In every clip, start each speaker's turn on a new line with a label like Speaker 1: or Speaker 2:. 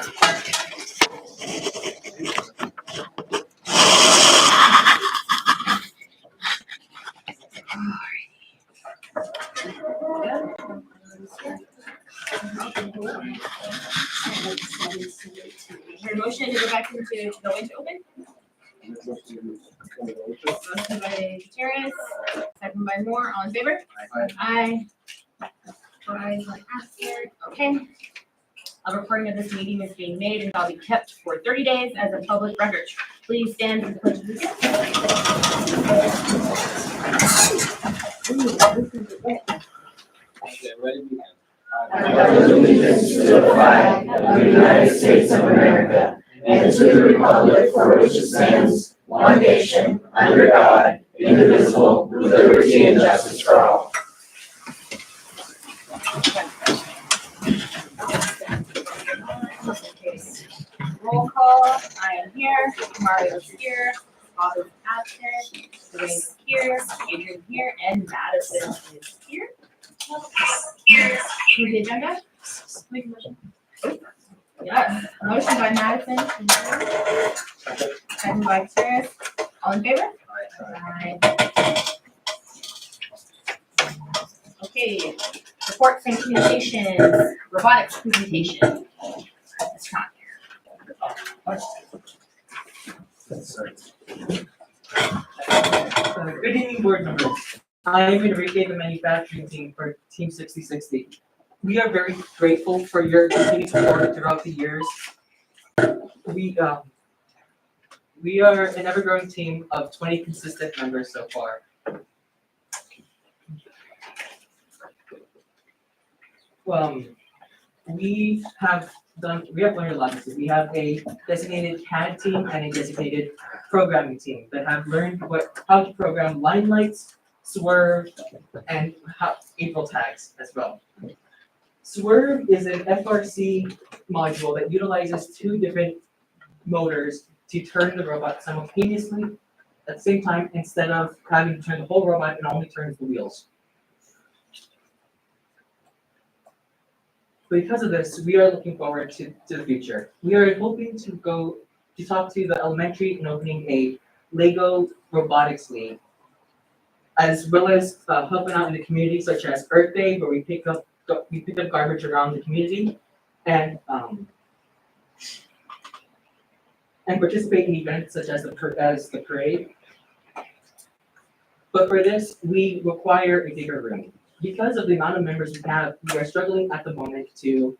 Speaker 1: Is there a motion to go back into open? Motion by Gutierrez, second by Moore, all in favor? Aye. Ayes, like absent. Okay. A recording of this meeting is being made and shall be kept for 30 days as a public record. Please stand for the pledge of allegiance.
Speaker 2: I pledge allegiance to the flag of the United States of America and to the republic for which it stands, one nation, under God, indivisible, with liberty and justice for all.
Speaker 1: Roll call. I am here. Mario's here. Bob is absent. Dwayne is here. Adrian here, and Madison is here. Through the agenda. Make a motion. Yes. Motion by Madison. Second by Gutierrez. All in favor? Aye. Okay. Reports and communications. Robotics presentation. It's not
Speaker 3: Good evening, board members. I am Enrique, the manufacturing team for Team 6060. We are very grateful for your continued support throughout the years. We are an ever-growing team of 20 consistent members so far. We have learned a lot. We have a designated CAD team and a designated programming team that have learned how to program line lights, swerve, and April tags as well. Swerve is an FRC module that utilizes two different motors to turn the robot simultaneously at the same time instead of having to turn the whole robot and only turns the wheels. Because of this, we are looking forward to the future. We are hoping to go to talk to the elementary and opening a Lego robotics league, as well as helping out in the community, such as Earth Day, where we pick up garbage around the community, and participate in events such as the parade. But for this, we require a bigger room. Because of the amount of members we have, we are struggling at the moment to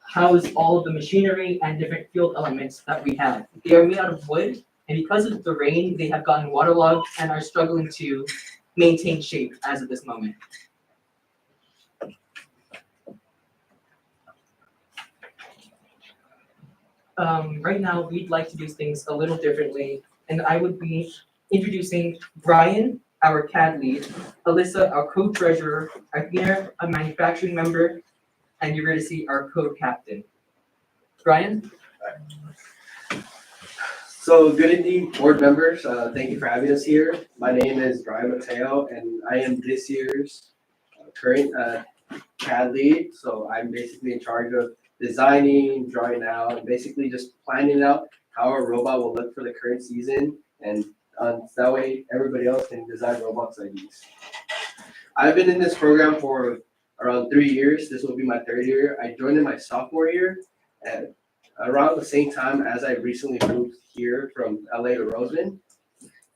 Speaker 3: house all of the machinery and different field elements that we have. They are made out of wood, and because of the rain, they have gotten waterlogged and are struggling to maintain shape as of this moment. Right now, we'd like to do things a little differently, and I would be introducing Brian, our CAD lead, Alyssa, our co-treasurer, Aguirre, a manufacturing member, and you're going to see our co-captain. Brian?
Speaker 4: So good evening, board members. Thank you for having us here. My name is Brian Mateo, and I am this year's current CAD lead. So I'm basically in charge of designing, drawing out, and basically just planning out how our robot will look for the current season, and that way everybody else can design robots like these. I've been in this program for around 3 years. This will be my 3rd year. I joined in my sophomore year, and around the same time as I recently moved here from LA to Roseman.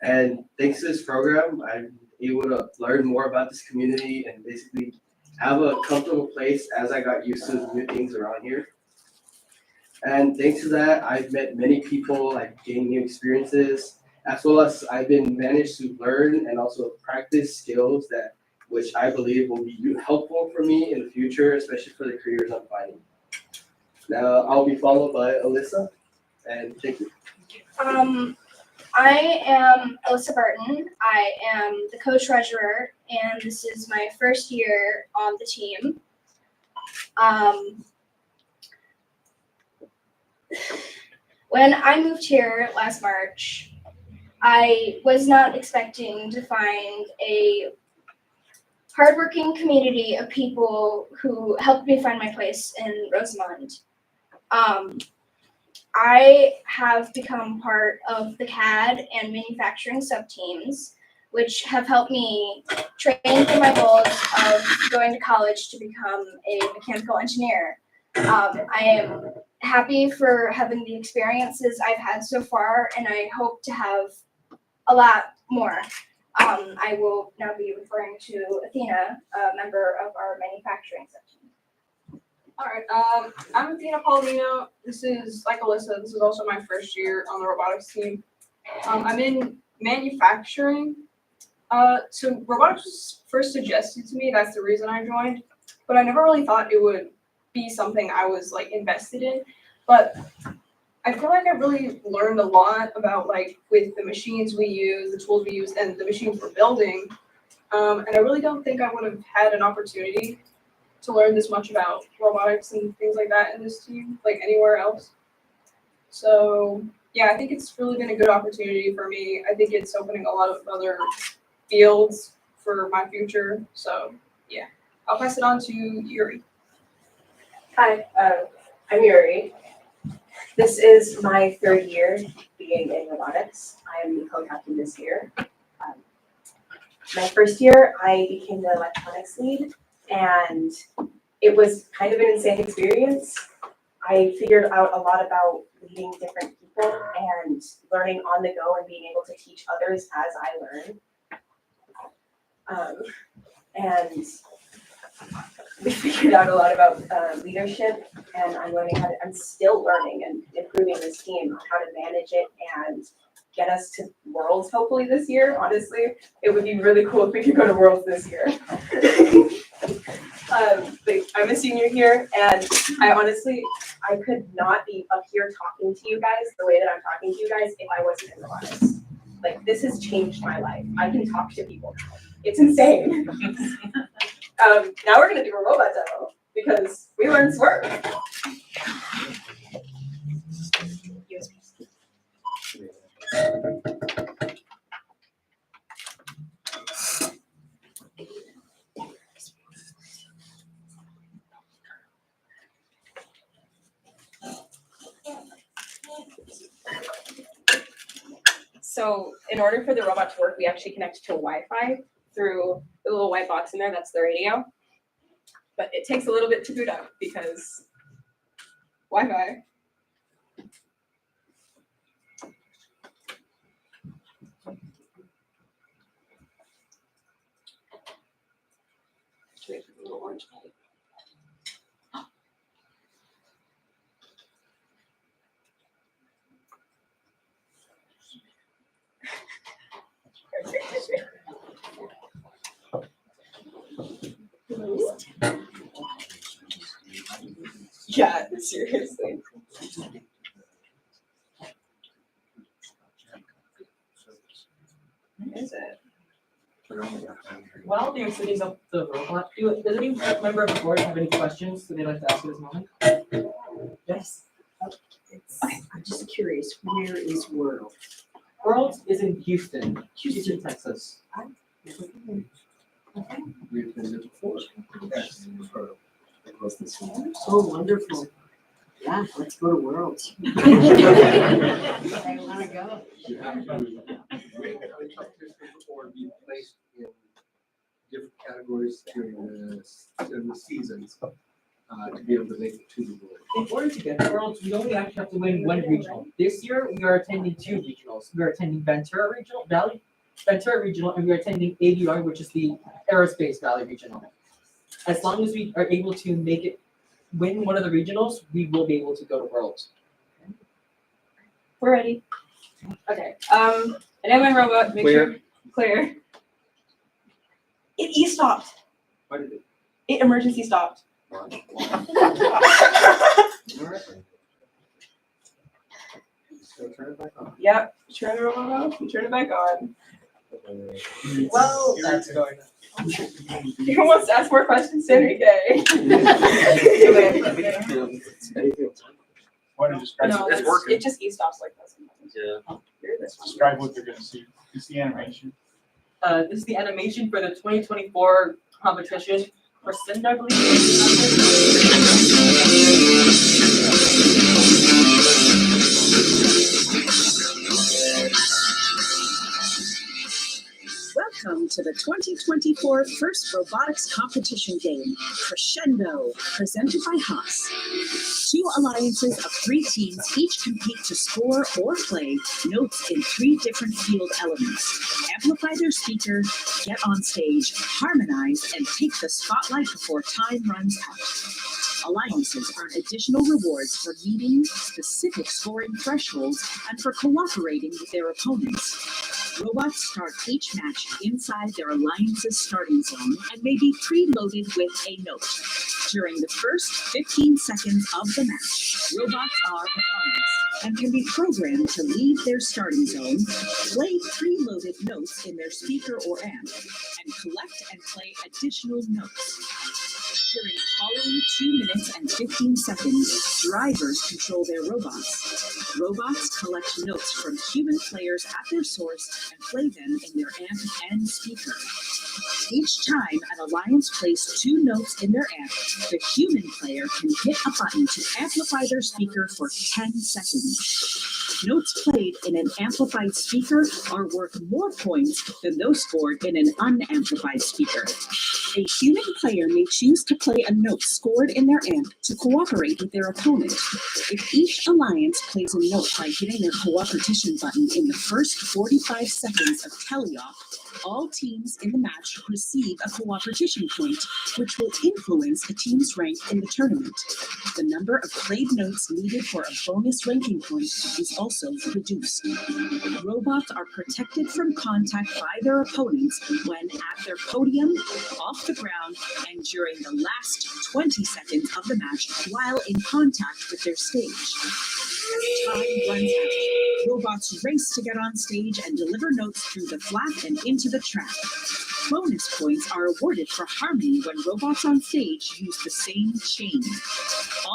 Speaker 4: And thanks to this program, I'm able to learn more about this community and basically have a comfortable place as I got used to new things around here. And thanks to that, I've met many people, I've gained new experiences, as well as I've been managed to learn and also practice skills which I believe will be helpful for me in the future, especially for the careers I'm finding. Now I'll be followed by Alyssa, and thank you.
Speaker 5: I am Alyssa Barton. I am the co-treasurer, and this is my 1st year on the team. When I moved here last March, I was not expecting to find a hardworking community of people who helped me find my place in Rosamond. I have become part of the CAD and manufacturing sub-teams, which have helped me train for my goals of going to college to become a mechanical engineer. I am happy for having the experiences I've had so far, and I hope to have a lot more. I will now be referring to Athena, a member of our manufacturing sub-team.
Speaker 6: All right, I'm Athena Paulino. This is, like Alyssa, this is also my first year on the robotics team. I'm in manufacturing. So robotics was first suggested to me, that's the reason I joined, but I never really thought it would be something I was like invested in. But I feel like I really learned a lot about like with the machines we use, the tools we use, and the machines we're building. And I really don't think I would have had an opportunity to learn this much about robotics and things like that in this team, like anywhere else. So yeah, I think it's really been a good opportunity for me. I think it's opening a lot of other fields for my future. So yeah, I'll pass it on to Yuri.
Speaker 7: Hi, I'm Yuri. This is my third year being in robotics. I am the co-captain this year. My first year, I became the electronics lead, and it was kind of an insane experience. I figured out a lot about leading different people and learning on the go and being able to teach others as I learn. And we figured out a lot about leadership, and I'm still learning and improving this team on how to manage it and get us to Worlds hopefully this year. Honestly, it would be really cool if we could go to Worlds this year. But I'm a senior here, and I could not be up here talking to you guys the way that I'm talking to you guys if I wasn't in robotics. Like, this has changed my life. I can talk to people now. It's insane. Now we're gonna do a robot demo because we learned Swerve. So in order for the robot to work, we actually connect to Wi-Fi through the little white box in there. That's the radio. But it takes a little bit to boot up because Wi-Fi. Wait for the little orange light. Yeah, seriously. What is it?
Speaker 3: While I'll be setting up the robot, does any member of the board have any questions that they'd like to ask at this moment? Yes.
Speaker 8: I'm just curious, where is World?
Speaker 3: World is in Houston, Texas.
Speaker 2: We've been there before. Yes.
Speaker 8: Oh, wonderful. Yeah, let's go to World. I wanna go.
Speaker 2: You have to win competition or be placed in different categories during the seasons to be able to make it to the board.
Speaker 3: In order to get to Worlds, we only actually have to win one regional. This year, we are attending two regionals. We are attending Ventura Regional, and we are attending ADR, which is the Aerospace Valley Regional. As long as we are able to win one of the regionals, we will be able to go to Worlds.
Speaker 7: We're ready. Okay. I know my robot. Make sure clear. It e-stopped.
Speaker 2: Why did it?
Speaker 7: It emergency stopped.
Speaker 2: So turn it back on.
Speaker 7: Yep. Turn the robot off and turn it back on.
Speaker 3: Well, that's going on.
Speaker 7: Who wants to ask more questions to Enrique?
Speaker 9: Why don't you describe
Speaker 7: No,
Speaker 9: it?
Speaker 7: it just e-stops like this.
Speaker 9: Yeah.
Speaker 7: Hear this one.
Speaker 9: Describe what they're gonna see. It's the animation.
Speaker 3: This is the animation for the 2024 competition for SIND, I believe.
Speaker 8: to the 2024 First Robotics Competition Game, Crescendo, presented by Haas. 2 alliances of 3 teams each compete to score or play notes in 3 different field elements. Amplify their speaker, get on stage, harmonize, and take the spotlight before time runs out. Alliances earn additional rewards for meeting specific scoring thresholds and for cooperating with their opponents. Robots start each match inside their alliance's starting zone and may be preloaded with a note. During the first 15 seconds of the match, robots are opponents and can be programmed to leave their starting zone, play preloaded notes in their speaker or amp, and collect and play additional notes. During the following 2 minutes and 15 seconds, drivers control their robots. Robots collect notes from human players at their source and play them in their amp and speaker. Each time an alliance plays 2 notes in their amp, the human player can hit a button to amplify their speaker for 10 seconds. Notes played in an amplified speaker are worth more points than those scored in an unamplified speaker. A human player may choose to play a note scored in their amp to cooperate with their opponent. If each alliance plays a note by hitting their cooperation button in the first 45 seconds of teleop, all teams in the match receive a cooperation point, which will influence a team's rank in the tournament. The number of played notes needed for a bonus ranking point is also reduced. Robots are protected from contact by their opponents when at their podium, off the ground, and during the last 20 seconds of the match while in contact with their stage. As time runs out, robots race to get on stage and deliver notes through the flap and into the track. Bonus points are awarded for harmony when robots on stage use the same chain.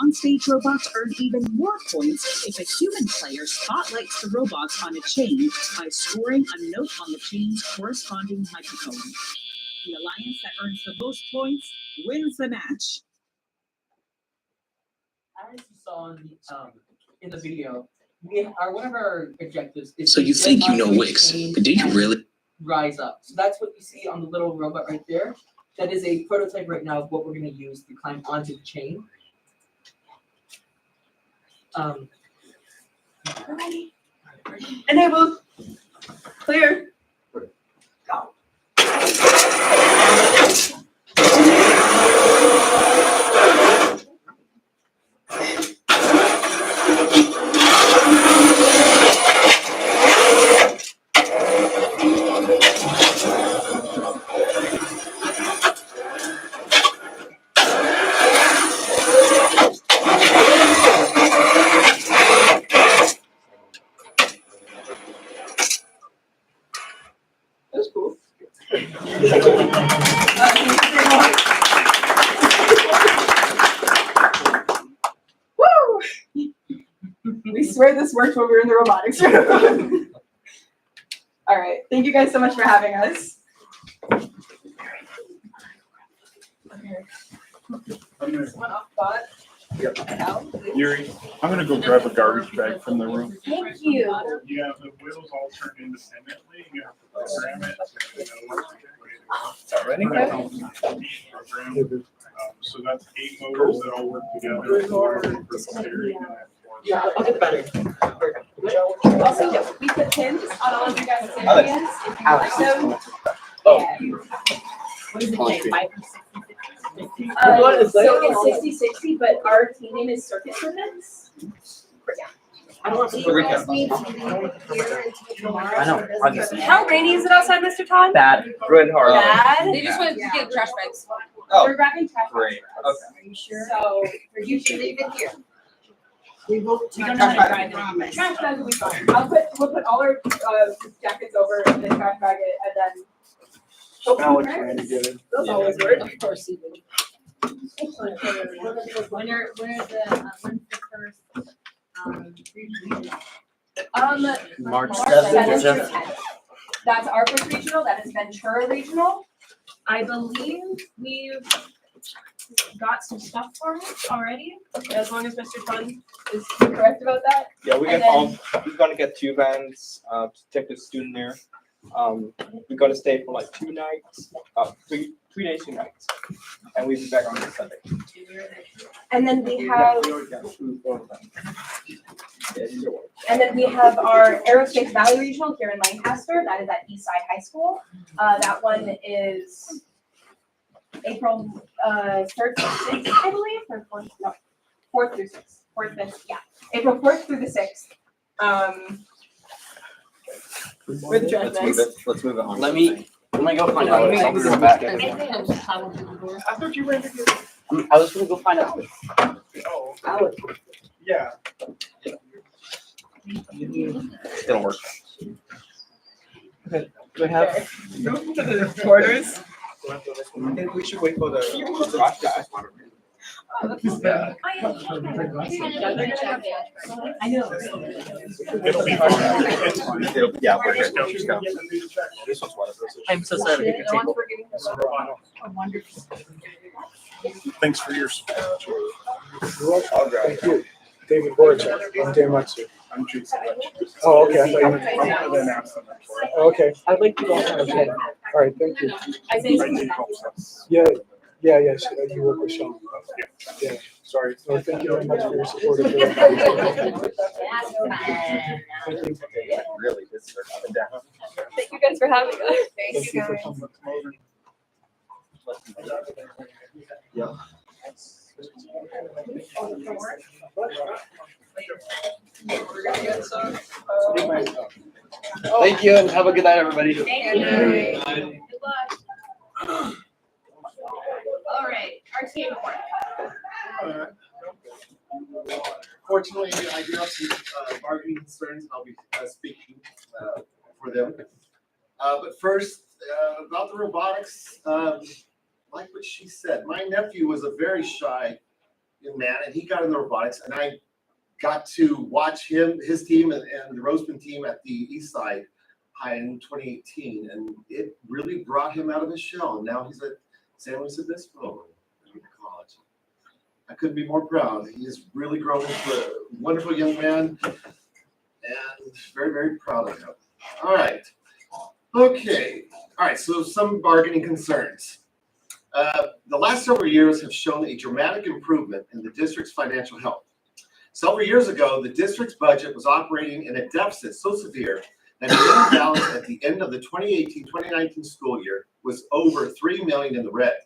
Speaker 8: On-stage robots earn even more points if a human player spotlights the robots on a chain by scoring a note on the chain's corresponding microphone. The alliance that earns the most points wins the match.
Speaker 3: As you saw in the video, one of our objectives is
Speaker 2: So you
Speaker 3: to
Speaker 2: think
Speaker 3: get
Speaker 2: you know
Speaker 3: onto a
Speaker 2: Wix,
Speaker 3: chain
Speaker 2: but did you
Speaker 3: and
Speaker 2: really?
Speaker 3: rise up. So that's what you see on the little robot right there. That is a prototype right now of what we're going to use to climb onto the chain.
Speaker 6: Ready? Enabled. Clear. Go. That's cool. Woo! We swear this worked when we were in the robotics room. All right, thank you guys so much for having us. One off spot.
Speaker 9: Yep.
Speaker 6: Al, please.
Speaker 9: Yuri, I'm gonna go grab a garbage bag from the room.
Speaker 6: Thank you.
Speaker 9: You have the wheels all turned independently, you have to program it. So that's 8 motors that all work together. For steering and that.
Speaker 3: Yeah, I'll get the battery.
Speaker 6: Also, we put pins on all of you guys' areas if you like them.
Speaker 1: What does it say, 5
Speaker 5: So it's 60/60, but our team name is Circuit Circuits.
Speaker 3: I don't want to recap.
Speaker 2: I know.
Speaker 5: How rainy is it outside, Mr. Todd?
Speaker 2: Bad. Red hard.
Speaker 5: Bad.
Speaker 6: They just wanted to get trash bags.
Speaker 2: Oh,
Speaker 5: We're grabbing trash bags
Speaker 2: great.
Speaker 5: for us. Are you sure? So you should leave it here.
Speaker 1: We don't know how to drive them.
Speaker 5: Trash bags will be fine. We'll put all our jackets over in the trash bag and then.
Speaker 9: Alex ran to get it.
Speaker 5: Those always work.
Speaker 1: Of course he would. When are when's the first, regional?
Speaker 2: March
Speaker 5: March
Speaker 2: 7th.
Speaker 5: 7th through 10th. That's our first regional, that is Ventura Regional.
Speaker 1: I believe we've got some stuff for it already, as long as Mr. Fun
Speaker 5: Is he correct about that?
Speaker 10: Yeah, we
Speaker 5: And
Speaker 10: got all, we're gonna get 2 vans, to take the student there. We're gonna stay for like 2 nights, 3 days, 2 nights, and we'll be back on this Sunday.
Speaker 7: And then we have,
Speaker 10: We already got food for them.
Speaker 7: and then we have our Aerospace Valley Regional here in Lancaster. That is at Eastside High School. That one is April 3rd to 6th, I believe, or 4th, no, 4th through 6th, 4th, 5th, yeah, April 4th through the 6th. Where the drive
Speaker 10: Let's move it on.
Speaker 2: Let me go find out. I'll be right back.
Speaker 10: I thought you were in the.
Speaker 2: I was gonna go find out.
Speaker 10: Oh,
Speaker 7: Alex.
Speaker 10: yeah.
Speaker 2: It'll work.
Speaker 3: Do I have the quarters?
Speaker 10: I think we should wait for the trash guy.
Speaker 3: Yeah.
Speaker 1: I know.
Speaker 9: It'll be fine. It's fine.
Speaker 2: Yeah, we're
Speaker 9: Just
Speaker 2: good.
Speaker 9: go, just go.
Speaker 10: This one's water.
Speaker 3: I'm so sorry to take your table.
Speaker 9: Thanks for your support.
Speaker 10: I'll grab it.
Speaker 11: Thank you. David Borch, I'm Dan Matsu.
Speaker 9: I'm Jason.
Speaker 11: Oh, okay, I thought you
Speaker 9: I'm one of the announcements.
Speaker 11: oh, okay,
Speaker 3: I'd like to go on.
Speaker 11: okay, all right, thank you.
Speaker 9: I think helps us.
Speaker 11: Yeah, you work with Sean. Yeah, sorry. No, thank you very much for your support. Thank you.
Speaker 2: Really, this is coming down.
Speaker 7: Thank you guys for having us.
Speaker 11: Thank you for coming.
Speaker 4: Thank you and have a good night, everybody.
Speaker 1: Thank you. Good luck. All right, RTA report.
Speaker 12: Fortunately, I do have some bargaining concerns, and I'll be speaking for them. But first, about the robotics, like what she said, my nephew was a very shy young man, and he got in the robotics, and I got to watch him, his team, and the Roseman team at the East Side High in 2018, and it really brought him out of his shell. And now he's at San Luis Obispo College. I couldn't be more proud. He has really grown into a wonderful young man, and very, very proud of him. All right. Okay. All right. So some bargaining concerns. The last several years have shown a dramatic improvement in the district's financial health. Several years ago, the district's budget was operating in a deficit so severe that the balance at the end of the 2018-2019 school year was over $3 million in the red.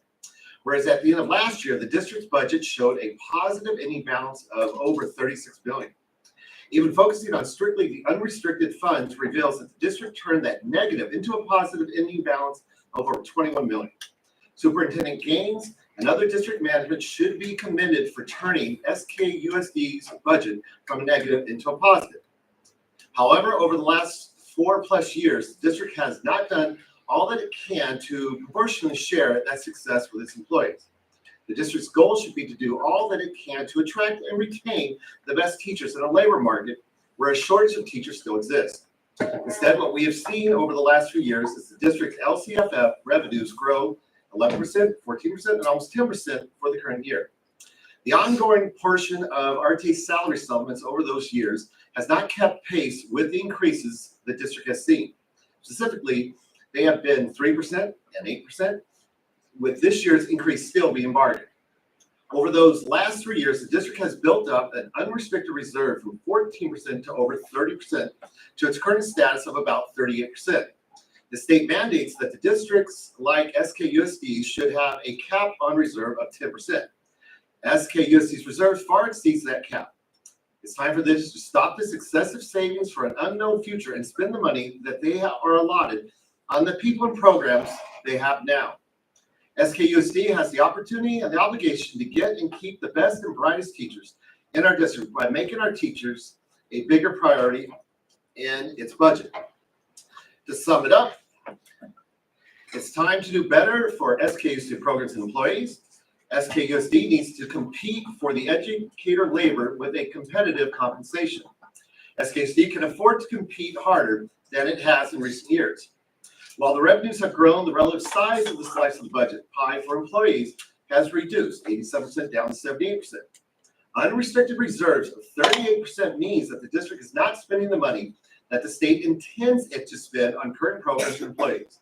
Speaker 12: Whereas at the end of last year, the district's budget showed a positive ending balance of over $36 billion. Even focusing on strictly the unrestricted funds reveals that the district turned that negative into a positive ending balance of over $21 million. Superintendent Gaines and other district management should be commended for turning SKUSD's budget from a negative into a positive. However, over the last 4+ years, the district has not done all that it can to proportionally share that success with its employees. The district's goal should be to do all that it can to attract and retain the best teachers in a labor market where a shortage of teachers still exists. Instead, what we have seen over the last few years is the district's LCFF revenues grow 11%, 14%, and almost 10% for the current year. The ongoing portion of RTA's salary supplements over those years has not kept pace with the increases the district has seen. Specifically, they have been 3% and 8%, with this year's increase still being bargained. Over those last 3 years, the district has built up an unrestricted reserve from 14% to over 30% to its current status of about 38%. The state mandates that the districts like SKUSD should have a cap on reserve of 10%. SKUSD's reserves far exceeds that cap. It's time for this to stop this excessive savings for an unknown future and spend the money that they are allotted on the people and programs they have now. SKUSD has the opportunity and the obligation to get and keep the best and brightest teachers in our district by making our teachers a bigger priority in its budget. To sum it up, it's time to do better for SKUSD programs and employees. SKUSD needs to compete for the educator labor with a competitive compensation. SKUSD can afford to compete harder than it has in recent years. While the revenues have grown, the relative size of the slice of the budget pie for employees has reduced 87% down to 78%. Unrestricted reserves of 38% means that the district is not spending the money that the state intends it to spend on current programs and employees.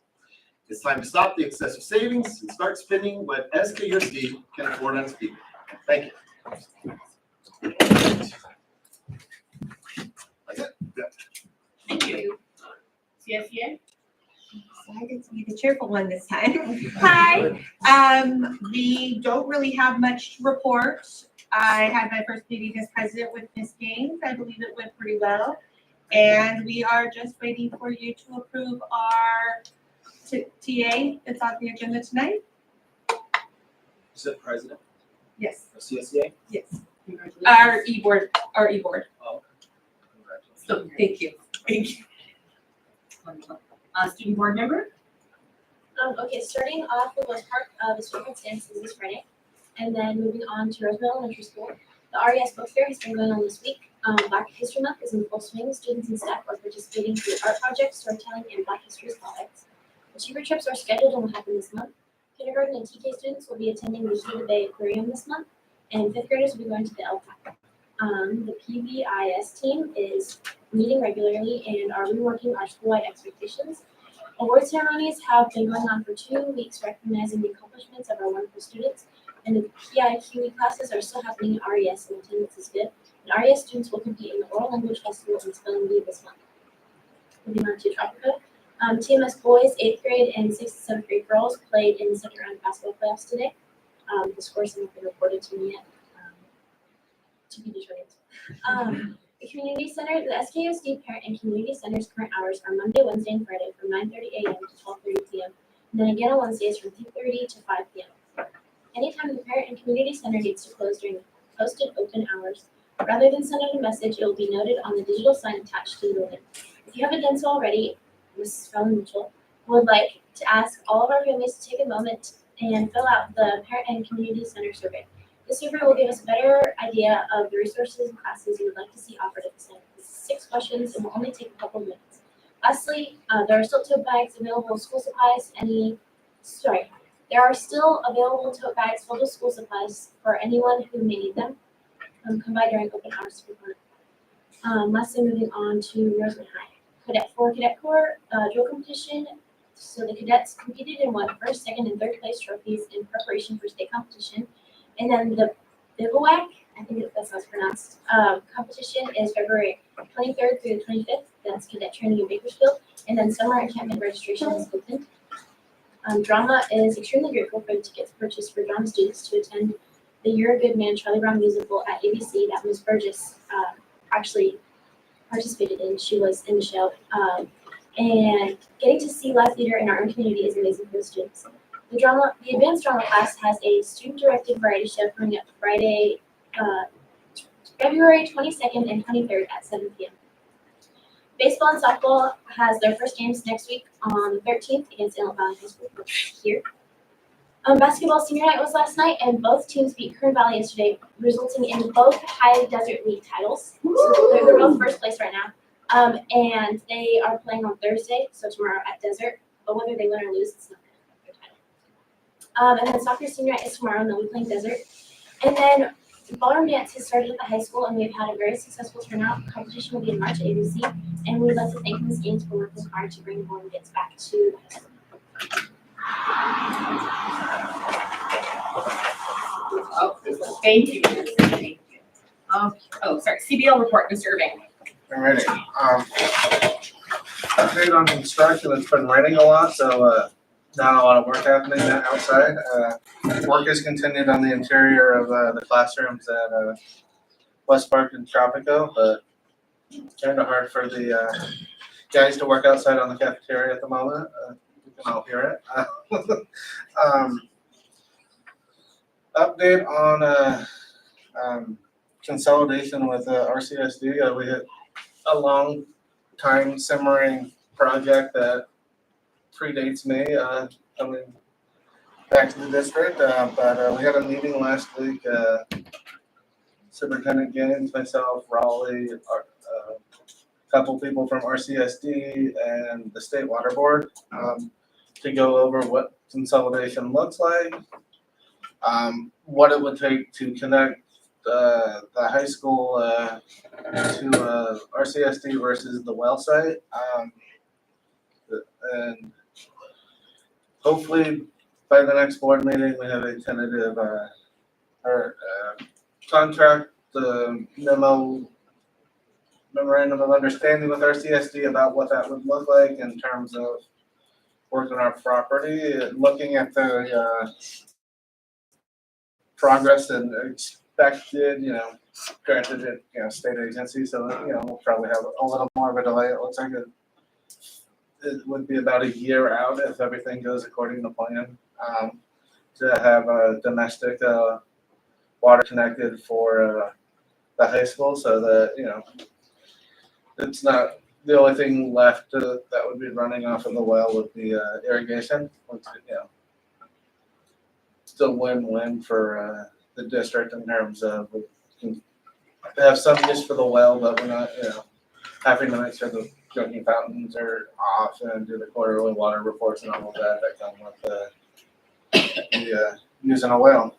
Speaker 12: It's time to stop the excessive savings and start spending what SKUSD can afford on its people. Thank you. That's it. Yeah.
Speaker 1: Thank you. CSEA?
Speaker 13: Decided to be the cheerful one this time. Hi, we don't really have much to report. I had my first meeting as president with Ms. Gaines. I believe it went pretty well. And we are just waiting for you to approve our TA that's on the agenda tonight.
Speaker 10: Is it president
Speaker 13: Yes,
Speaker 10: of CSEA?
Speaker 13: yes.
Speaker 1: Congratulations.
Speaker 13: Our e-board.
Speaker 10: Oh, congratulations.
Speaker 13: So thank you. Thank you.
Speaker 1: Wonderful. Student board member?
Speaker 14: Okay, starting off with West Park, the student dance is this Friday. And then moving on to Roosevelt Elementary School. The RES book fair has been going on this week. Black History Month is in full swing. Students and staff are participating through art projects, storytelling, and Black History spotlights. Achiever trips are scheduled and will happen this month. Kindergarten and TK students will be attending the Heat of the Bay Aquarium this month, and fifth graders will be going to the LPAC. The PBIS team is meeting regularly and are reworking our school-wide expectations. Award ceremonies have been going on for 2 weeks, recognizing the accomplishments of our wonderful students, and the PIQE classes are still happening at RES, and attendance is good. And RES students will compete in the Oral Language Festival and Spelling Bee this month. Moving on to Tropico. TMS boys, 8th grade and 6th and 7th grade girls played in the second round of basketball playoffs today. The scores haven't been reported to me yet. To be determined. The community center, the SKUSD parent and community center's current hours are Monday, Wednesday, and Friday from 9:30 a.m. to 12:30 p.m. And then again on Wednesdays from 3:30 to 5 p.m. Anytime the parent and community center needs to close during posted open hours, rather than send out a message, it will be noted on the digital sign attached to the building. If you haven't done so already, Mrs. Fallon Mitchell would like to ask all of our families to take a moment and fill out the parent and community center survey. This survey will give us a better idea of the resources and classes you would like to see offered at the center. This is 6 questions and will only take a couple of minutes. Lastly, there are still tote bags available with school supplies. There are still available tote bags filled with school supplies for anyone who may need them. Come by during open hours for fun. Lastly, moving on to Roseman High. Cadet Corps drill competition. So the cadets competed and won first, second, and third place trophies in preparation for state competition. And then the bivouac, I think that's how it's pronounced, competition is February 23rd through the 25th. That's cadet training in Bakersfield. And then summer encampment registration is open. Drama is extremely grateful for the tickets purchased for drama students to attend the You're a Good Man Charlie Brown musical at ABC that Ms. Burgess actually participated in. She was in the show. And getting to see live theater in our own community is amazing for the students. The advanced drama class has a student-directed variety show coming up Friday, February 22nd and 23rd at 7 p.m. Baseball and softball has their first games next week on the 13th against Inlet Valley High School here. Basketball senior night was last night, and both teams beat Kern Valley yesterday, resulting in both High Desert League titles. So they're both first place right now. And they are playing on Thursday, so tomorrow at Desert. But whether they win or lose, it's not their title. And then soccer senior night is tomorrow, and they'll be playing Desert. And then ballroom dance has started at the high school, and we've had a very successful turnout. Competition will be in March at ABC, and we would like to thank Ms. Gaines for working hard to bring ballroom dance back to the high school.
Speaker 1: Thank you. Thank you. Sorry, CBL report, Mr. Irving.
Speaker 15: Alrighty, update on construction, it's been raining a lot, so, not a lot of work happening outside. Work is continued on the interior of, the classrooms at, West Park and Tropico, but kinda hard for the, guys to work outside on the cafeteria at the moment, you can all hear it. Update on, consolidation with, RCSD, we had a long time simmering project that predates me coming back to the district, but we had a meeting last week, Superintendent Gaines, myself, Raleigh, a couple people from RCSD and the State Water Board to go over what consolidation looks like, what it would take to connect the high school to RCSD versus the well site. And hopefully by the next board meeting, we have a tentative contract, memorandum of understanding with RCSD about what that would look like in terms of working our property, looking at the progress and expected, granted it, state agency, so, we'll probably have a little more of a delay. It looks like it would be about a year out if everything goes according to plan, to have a domestic, water connected for, the high school, so that, it's not, the only thing left that would be running off of the well would be, irrigation, which, still win-win for the district in terms of we can have some use for the well, but we're not, having to make sure the drinking fountains are off and do the quarterly water reports and all of that come with the using a well.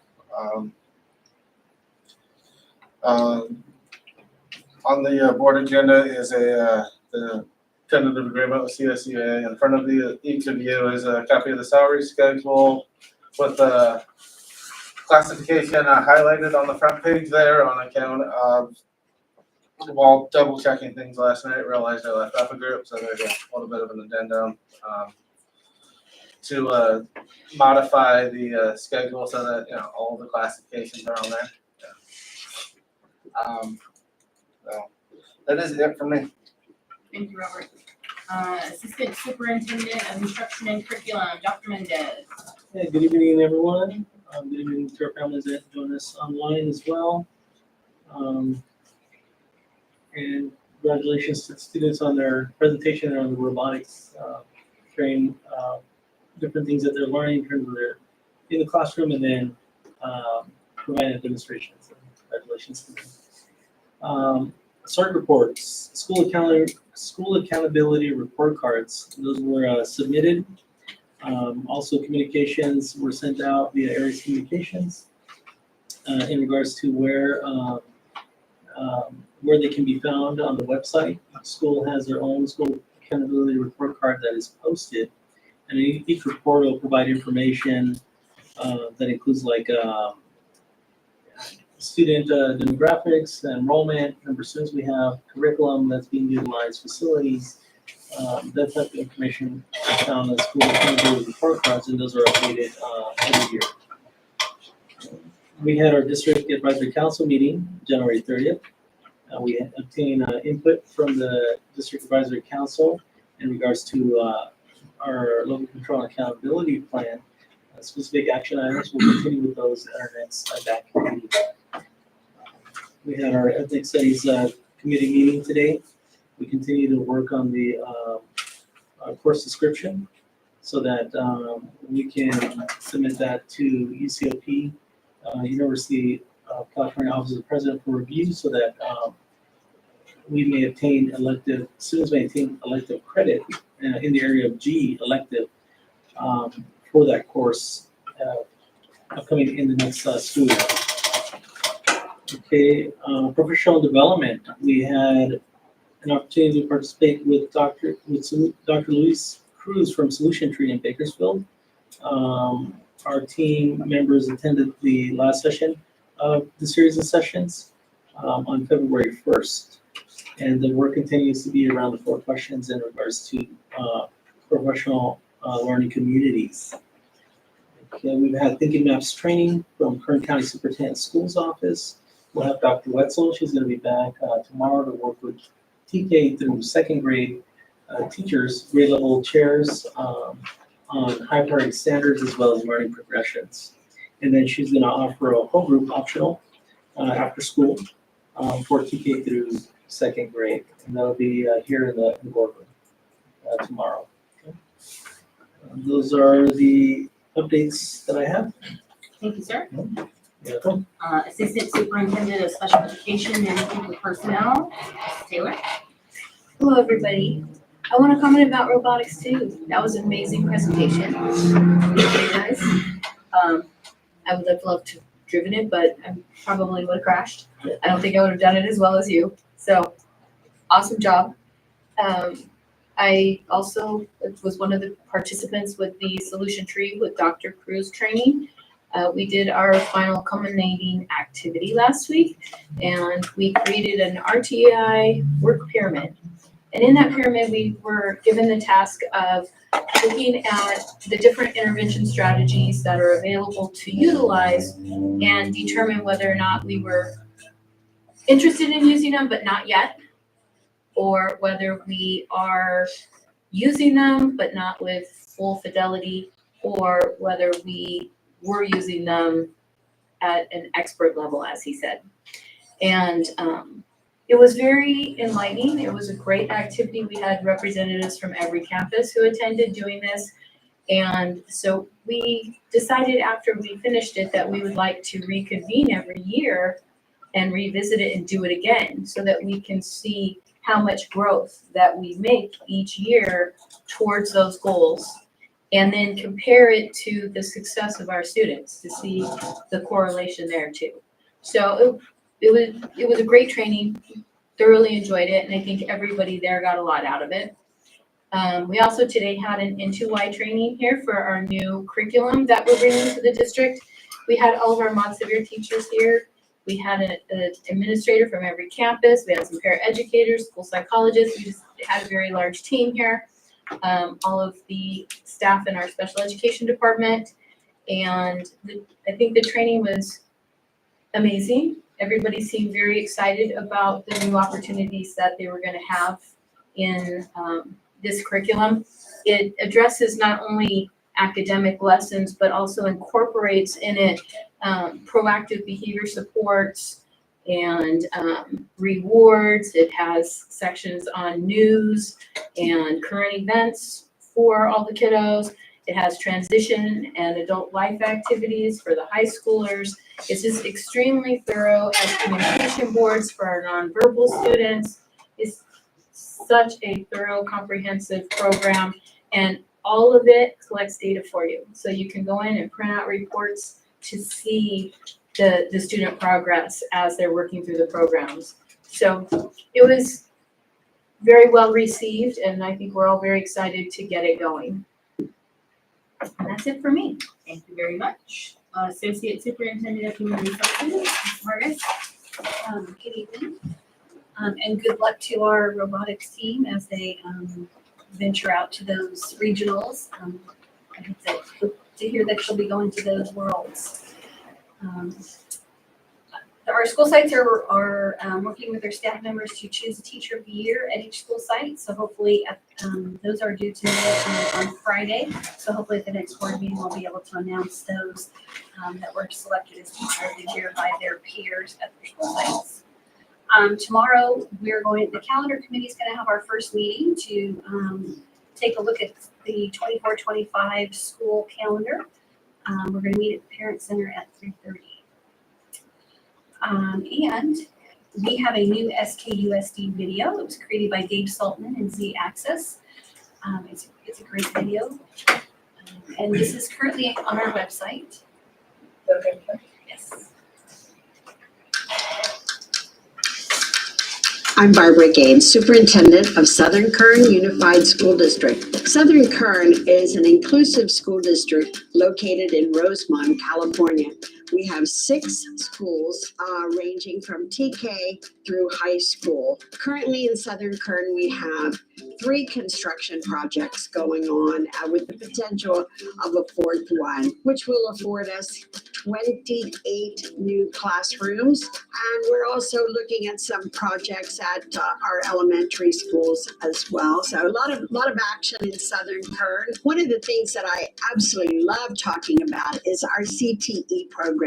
Speaker 15: On the board agenda is the tentative agreement with CSUA. In front of each of you is a copy of the salary schedule with the classification highlighted on the front page there on account of, while double checking things last night, realized I left out a group, so there's a little bit of an addendum to modify the schedule so that all the classifications are on there. So that is it for me.
Speaker 1: Thank you, Robert. Assistant Superintendent of Instruction and Curriculum, Dr. Mendez.
Speaker 16: Hey, good evening, everyone. Good evening to our families that join us online as well. And congratulations to the students on their presentation and on the robotics training, different things that they're learning in terms of their in the classroom and then providing a demonstration. So congratulations to them. Start reports, school accountability report cards. Those were submitted. Also, communications were sent out via Aries Communications in regards to where they can be found on the website. Each school has their own school accountability report card that is posted, and each report will provide information that includes like student demographics, enrollment, number of students we have, curriculum that's being utilized, facilities. That type of information is found in school accountability report cards, and those are updated every year. We had our district advisory council meeting January 30th. We obtained input from the district advisory council in regards to our local control and accountability plan. Specific action items, we'll continue with those at our next back meeting. We had our ethnic studies committee meeting today. We continue to work on the course description so that we can submit that to UCOP, University of California Office of the President, for review so that we may obtain students may obtain elective credit in the area of G, elective, for that course upcoming in the next school year. Okay, professional development. We had an opportunity to participate with Dr. Luis Cruz from Solution Tree in Bakersfield. Our team members attended the last session of the series of sessions on February 1st. And the work continues to be around the 4 questions in regards to professional learning communities. Okay, we've had Thinking Maps training from Kern County Superintendent Schools Office. We'll have Dr. Wetzel. She's going to be back tomorrow to work with TK through 2nd grade teachers, grade level chairs on high priority standards as well as learning progressions. And then she's going to offer a whole group optional after school for TK through 2nd grade. And that'll be here in the boardroom tomorrow. Okay. Those are the updates that I have.
Speaker 1: Thank you, sir.
Speaker 16: You're welcome.
Speaker 1: Assistant Superintendent of Special Education and People Personnel, Taylor.
Speaker 17: Hello, everybody. I want to comment about robotics too. That was an amazing presentation. Thank you guys. I would have loved to driven it, but I probably would have crashed. I don't think I would have done it as well as you. So awesome job. I also was one of the participants with the Solution Tree with Dr. Cruz training. We did our final culminating activity last week, and we created an RTI work pyramid. And in that pyramid, we were given the task of looking at the different intervention strategies that are available to utilize and determine whether or not we were interested in using them, but not yet, or whether we are using them, but not with full fidelity, or whether we were using them at an expert level, as he said. And it was very enlightening. It was a great activity. We had representatives from every campus who attended doing this. And so we decided after we finished it that we would like to reconvene every year and revisit it and do it again so that we can see how much growth that we make each year towards those goals, and then compare it to the success of our students to see the correlation there too. So it was a great training, thoroughly enjoyed it, and I think everybody there got a lot out of it. We also today had an N2Y training here for our new curriculum that we're bringing to the district. We had all of our Mod Severe teachers here. We had an administrator from every campus. We had some paraeducators, school psychologists. We just had a very large team here. All of the staff in our special education department. And I think the training was amazing. Everybody seemed very excited about the new opportunities that they were going to have in this curriculum. It addresses not only academic lessons, but also incorporates in it proactive behavior supports and rewards. It has sections on news and current events for all the kiddos. It has transition and adult life activities for the high schoolers. It's just extremely thorough. As communication boards for our nonverbal students. It's such a thorough, comprehensive program, and all of it collects data for you. So you can go in and print out reports to see the student progress as they're working through the programs. So it was very well received, and I think we're all very excited to get it going. And that's it for me.
Speaker 1: Thank you very much. Associate Superintendent of Human Resources, Ms. Vargas.
Speaker 17: Good evening. And good luck to our robotics team as they venture out to those regionals. I hope to hear that she'll be going to those worlds. Our school sites are working with their staff members to choose a teacher of the year at each school site. So hopefully those are due to on Friday. So hopefully at the next board meeting, we'll be able to announce those that were selected as teacher of the year by their peers at their school sites. Tomorrow, the calendar committee is going to have our first meeting to take a look at the 24-25 school calendar. We're going to meet at the Parent Center at 3:30. And we have a new SKUSD video. It was created by Gabe Saltman and Z Access. It's a great video. And this is currently on our website. Okay. Yes.
Speaker 18: I'm Barbara Gaines, Superintendent of Southern Kern Unified School District. Southern Kern is an inclusive school district located in Rosemont, California. We have 6 schools ranging from TK through high school. Currently in Southern Kern, we have 3 construction projects going on with the potential of a 4th one, which will afford us 28 new classrooms. And we're also looking at some projects at our elementary schools as well. So a lot of action in Southern Kern. One of the things that I absolutely love talking about is our CTE programs.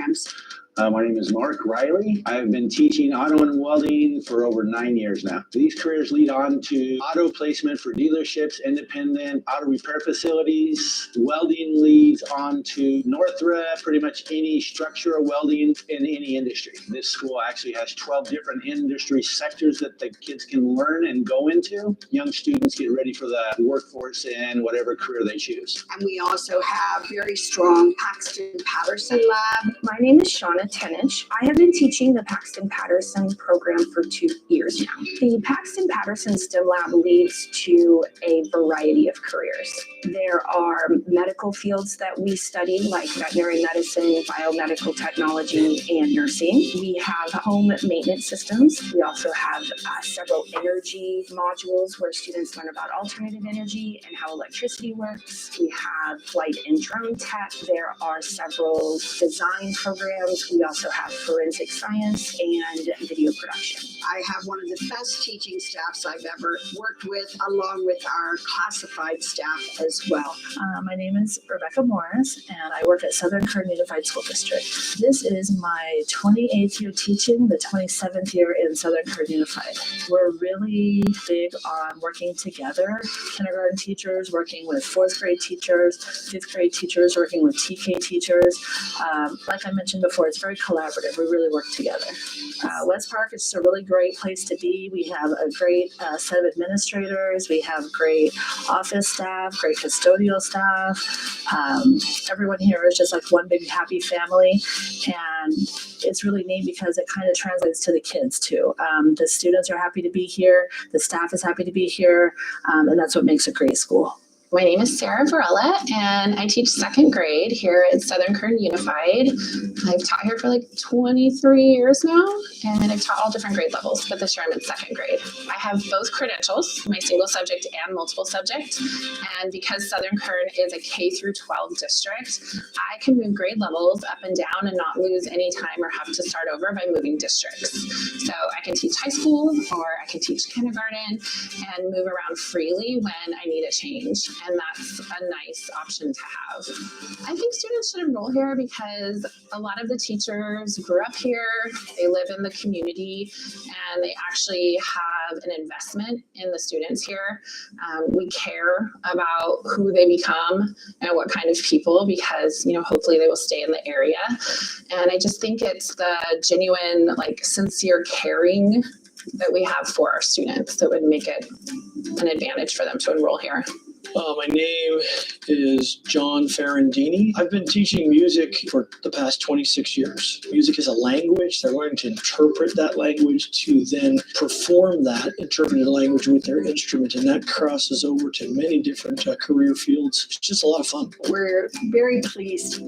Speaker 19: My name is Mark Riley. I've been teaching auto and welding for over 9 years now. These careers lead on to auto placement for dealerships, independent auto repair facilities. Welding leads on to Northrop, pretty much any structural welding in any industry. This school actually has 12 different industry sectors that the kids can learn and go into. Young students get ready for the workforce in whatever career they choose.
Speaker 18: And we also have very strong Paxton Patterson lab. My name is Shauna
Speaker 20: Tenich. I have been teaching the Paxton Patterson program for 2 years now. The Paxton Patterson STEM Lab leads to a variety of careers. There are medical fields that we study, like veterinary medicine, biomedical technology, and nursing. We have home maintenance systems. We also have several energy modules where students learn about alternative energy and how electricity works. We have flight and drone tech. There are several design programs. We also have forensic science and video production.
Speaker 18: I have one of the best teaching staffs I've ever worked with, along with our classified staff as well.
Speaker 21: My name is Rebecca Morris, and I work at Southern Kern Unified School District. This is my 28th year teaching, the 27th year in Southern Kern Unified. We're really big on working together. Kindergarten teachers working with 4th grade teachers, 5th grade teachers working with TK teachers. Like I mentioned before, it's very collaborative. We really work together. West Park is a really great place to be. We have a great set of administrators. We have great office staff, great custodial staff. Everyone here is just like one big happy family. And it's really neat because it kind of translates to the kids too. The students are happy to be here. The staff is happy to be here. And that's what makes a great school.
Speaker 22: My name is Sarah Varela, and I teach 2nd grade here at Southern Kern Unified. I've taught here for like 23 years now, and I've taught all different grade levels, but this year I'm in 2nd grade. I have both credentials, my single subject and multiple subject, and because Southern Kern is a K through 12 district, I can move grade levels up and down and not lose any time or have to start over by moving districts. So I can teach high school, or I can teach kindergarten, and move around freely when I need a change. And that's a nice option to have. I think students should enroll here because a lot of the teachers grew up here, they live in the community, and they actually have an investment in the students here. We care about who they become and what kind of people, because, you know, hopefully they will stay in the area. And I just think it's the genuine, like, sincere caring that we have for our students that would make it an advantage for them to enroll here.
Speaker 23: My name is John Ferrandini. I've been teaching music for the past 26 years. Music is a language. They're learning to interpret that language to then perform that interpreted language with their instrument, and that crosses over to many different career fields. It's just a lot of fun.
Speaker 18: We're very pleased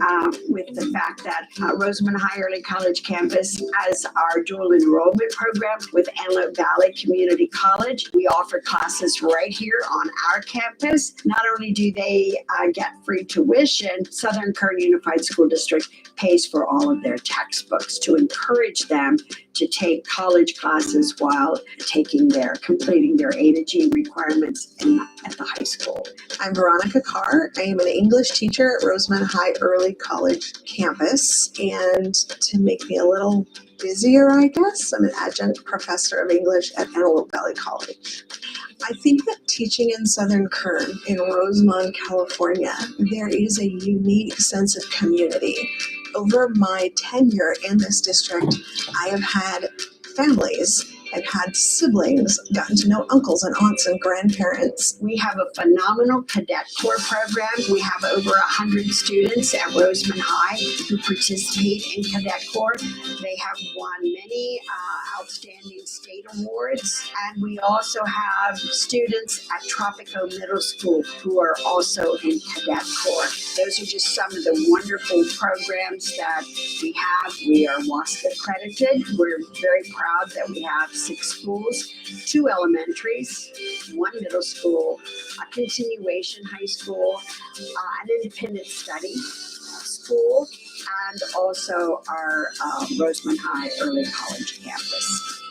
Speaker 18: with the fact that Rosamond High Early College campus has our dual enrollment program with Antelope Valley Community College. We offer classes right here on our campus. Not only do they get free tuition, Southern Kern Unified School District pays for all of their textbooks to encourage them to take college classes while completing their A to G requirements at the high school.
Speaker 24: I'm Veronica Carr. I am an English teacher at Rosamond High Early College campus, and to make me a little busier, I guess, I'm an adjunct professor of English at Antelope Valley College. I think that teaching in Southern Kern in Rosamond, California, there is a unique sense of community. Over my tenure in this district, I have had families. I've had siblings, gotten to know uncles and aunts and grandparents.
Speaker 18: We have a phenomenal cadet corps program. We have over 100 students at Rosamond High who participate in cadet corps. They have won many outstanding state awards. And we also have students at Tropico Middle School who are also in cadet corps. Those are just some of the wonderful programs that we have. We are WASC accredited. We're very proud that we have 6 schools, 2 elementaries, 1 middle school, a continuation high school, an independent study school, and also our Rosamond High Early College campus.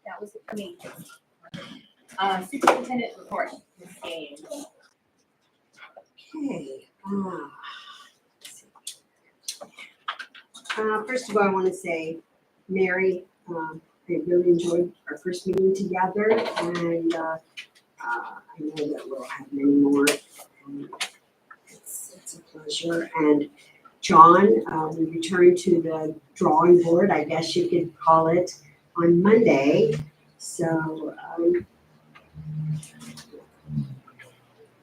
Speaker 1: That was it for me. Superintendent report, Ms. Gaines.
Speaker 25: Okay. First of all, I want to say, Mary, I really enjoyed our first meeting together, and I know that we'll have many more. And It's a pleasure. And John, we returned to the drawing board, I guess you could call it, on Monday. So, who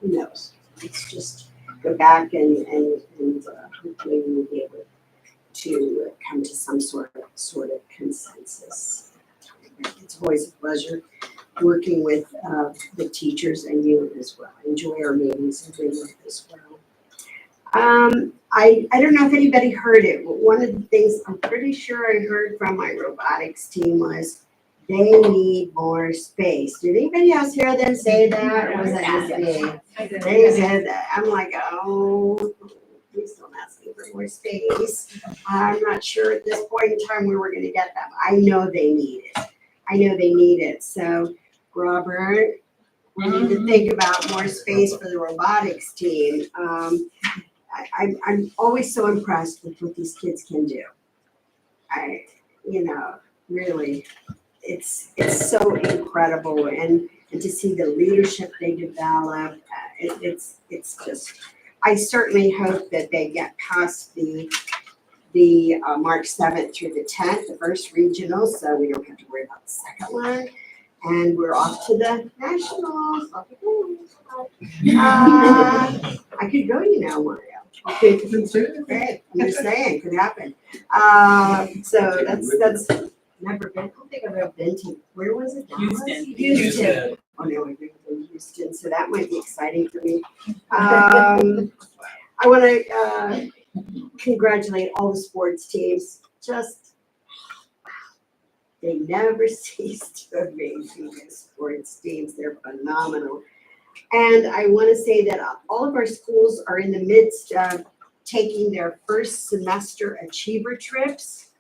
Speaker 25: knows? Let's just go back and hopefully we'll be able to come to some sort of consensus. It's always a pleasure working with the teachers and you as well. Enjoy our meetings every month as well. I don't know if anybody heard it, but one of the things I'm pretty sure I heard from my robotics team was they need more space. Did anybody else hear them say that? Or was that just me? They said that. I'm like, oh, please don't ask me for more space. I'm not sure at this point in time where we're gonna get them. I know they need it. So, Robert, we need to think about more space for the robotics team. I'm always so impressed with what these kids can do. Really, it's so incredible, and to see the leadership they develop, it's just. I certainly hope that they get past the March 7th through the 10th, the first regional, so we don't have to worry about the second one. And we're off to the nationals. I could go, Mario. Okay, great. I'm just saying, could happen. So that's never been. I don't think I've ever been to. Where was it? Houston. Oh no, I've never been to Houston, so that might be exciting for me. I want to congratulate all the sports teams. Just they never cease to amaze me. The sports teams, they're phenomenal. And I want to say that all of our schools are in the midst of taking their first semester achiever trips.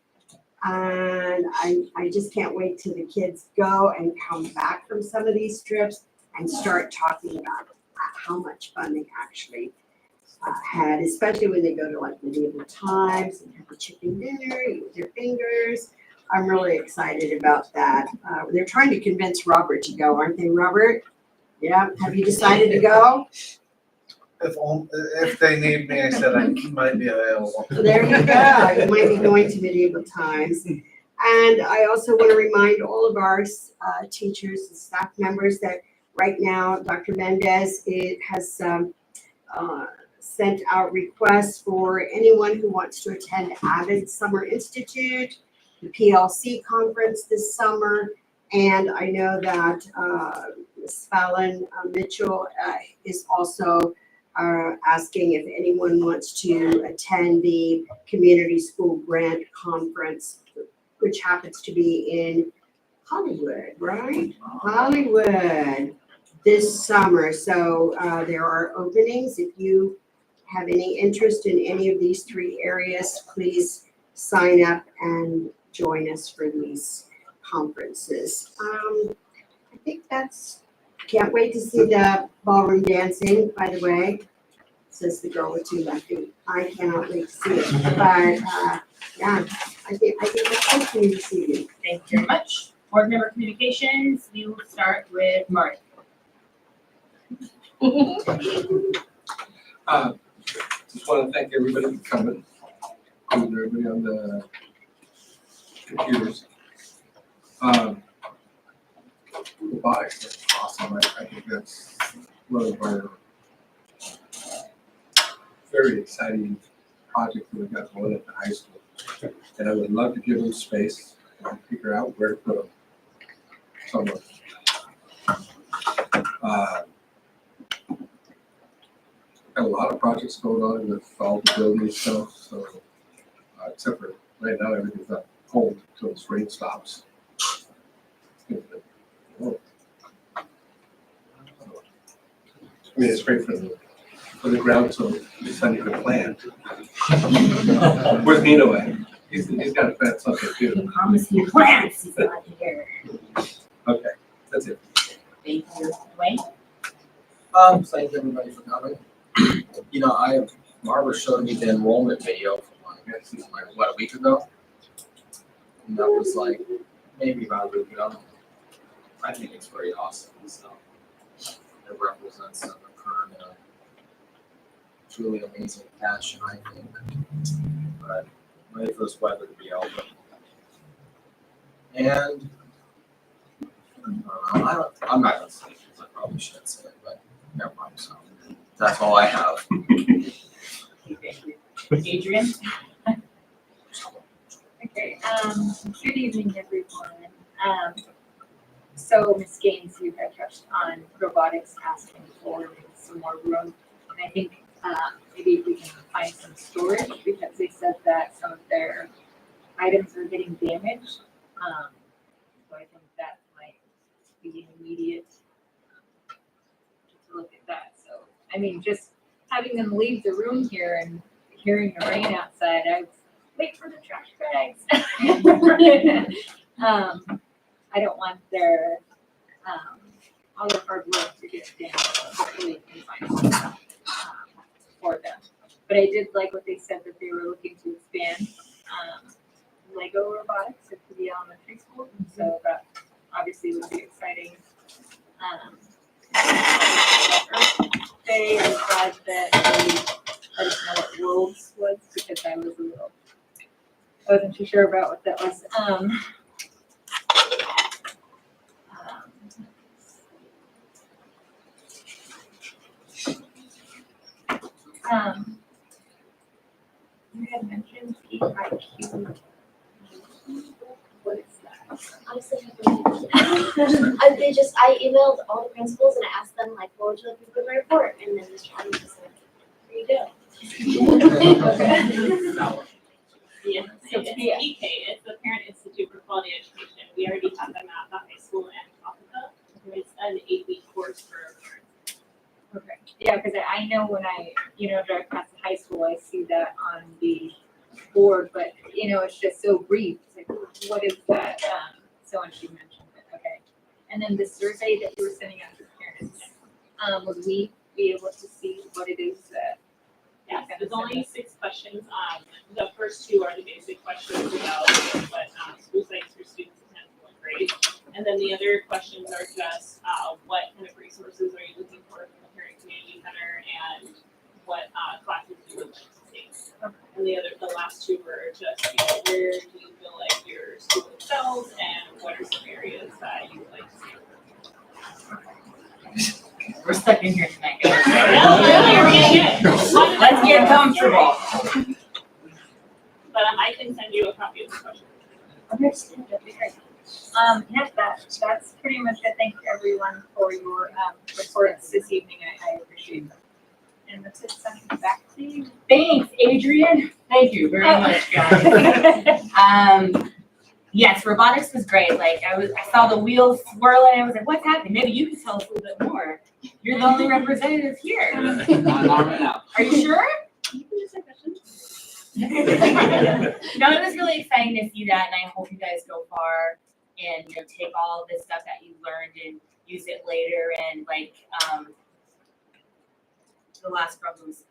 Speaker 25: And I just can't wait till the kids go and come back from some of these trips and start talking about how much fun they actually had, especially when they go to like medieval times and have the chicken dinner, eat with their fingers. I'm really excited about that. They're trying to convince Robert to go, aren't they, Robert? Yeah, have you decided to go?
Speaker 15: If they need me, I said I might be available.
Speaker 25: There you go. You might be going to medieval times. And I also want to remind all of our teachers and staff members that right now, Dr. Mendez has sent out requests for anyone who wants to attend Avid Summer Institute, the PLC conference this summer. And I know that Ms. Fallon Mitchell is also asking if anyone wants to attend the Community School Grant Conference, which happens to be in Hollywood, right? Hollywood this summer. So there are openings. If you have any interest in any of these three areas, please sign up and join us for these conferences. I think can't wait to see the ballroom dancing, by the way, says the girl with two left feet. I cannot wait to see it. But yeah, I think that's all for you this evening.
Speaker 1: Thank you very much. Board member communications, we will start with Mark.
Speaker 3: Just want to thank everybody for coming, and everybody on the computers. Robotics is awesome. I think that's one of our very exciting projects that we've got going at the high school. And I would love to give them space and figure out where to put them somewhere. Got a lot of projects going on with all the building stuff, so except for right now everything's up cold until this rain stops. I mean, it's great for the ground, so it's time you can plant. Where's Nino at? He's got to plant something too.
Speaker 1: Promise me plants. He's not here.
Speaker 3: Okay, that's it.
Speaker 1: Thank you, Dwayne.
Speaker 5: Thanks everybody for coming. You know, Barbara showed me the enrollment video from a week ago? And that was like, maybe about a week ago. I think it's very awesome, so. It represents the current truly amazing passion, I think. But ready for this weather to be over. And I'm not gonna say it, 'cause I probably should say it, but never mind. So that's all I have.
Speaker 2: Adrian? Okay, good evening, everyone. So Ms. Gaines, you had touched on robotics asking for some more room. And I think, maybe if we can find some storage, because they said that some of their items are getting damaged. So I think that might be an immediate to look at that. So, I mean, just having them leave the room here and hearing the rain outside, I was wait for the trash bags. I don't want their all their hard work to get damaged. Hopefully, we can find some for them. But I did like what they said that they were looking to expand Lego robotics at the elementary school. So that obviously would be exciting. They I'm glad that they let us know what Worlds was, because I wasn't too sure about what that was. You had mentioned PIQ. What is that?
Speaker 14: Honestly, I emailed all the principals and I asked them like, what would you like me to put in my report? And then Mr. Adams just said, here you go.
Speaker 2: Yeah, so it's PK, it's the Parent Institute for Quality Education. We already have them at the high school and Topeka. It's an 8-week course for parents. Okay. Yeah, because I know when I, drive past the high school, I see that on the board, but, it's just so brief. It's like, what is that? So when she mentioned it, okay. And then the survey that you were sending out to parents, would we be able to see what it is that?
Speaker 6: Yes, there's only 6 questions. The first 2 are the basic questions about what school sites your students attend in what grade. And then the other questions are just what kind of resources are you looking for from the Parent Community Center, and what classes you would like to take. And the last 2 were just, where do you feel like your school excels, and what are some areas that you would like to see?
Speaker 2: We're stuck in here tonight, guys. Let's get comfortable.
Speaker 6: But I can send you a copy of the question.
Speaker 2: Understood, that'd be great. Yes, that's pretty much it. Thank you everyone for your reports this evening. I appreciate them. And that's it, send it back to you.
Speaker 1: Thanks, Adrian. Thank you very much, guys. Yes, robotics was great. Like I saw the wheels swirling. I was like, what's happening? Maybe you can tell us a little bit more. You're the only representative here. Are you sure? You can just say questions. No, it was really exciting to see that, and I hope you guys go far and take all this stuff that you learned and use it later. And like the last problem was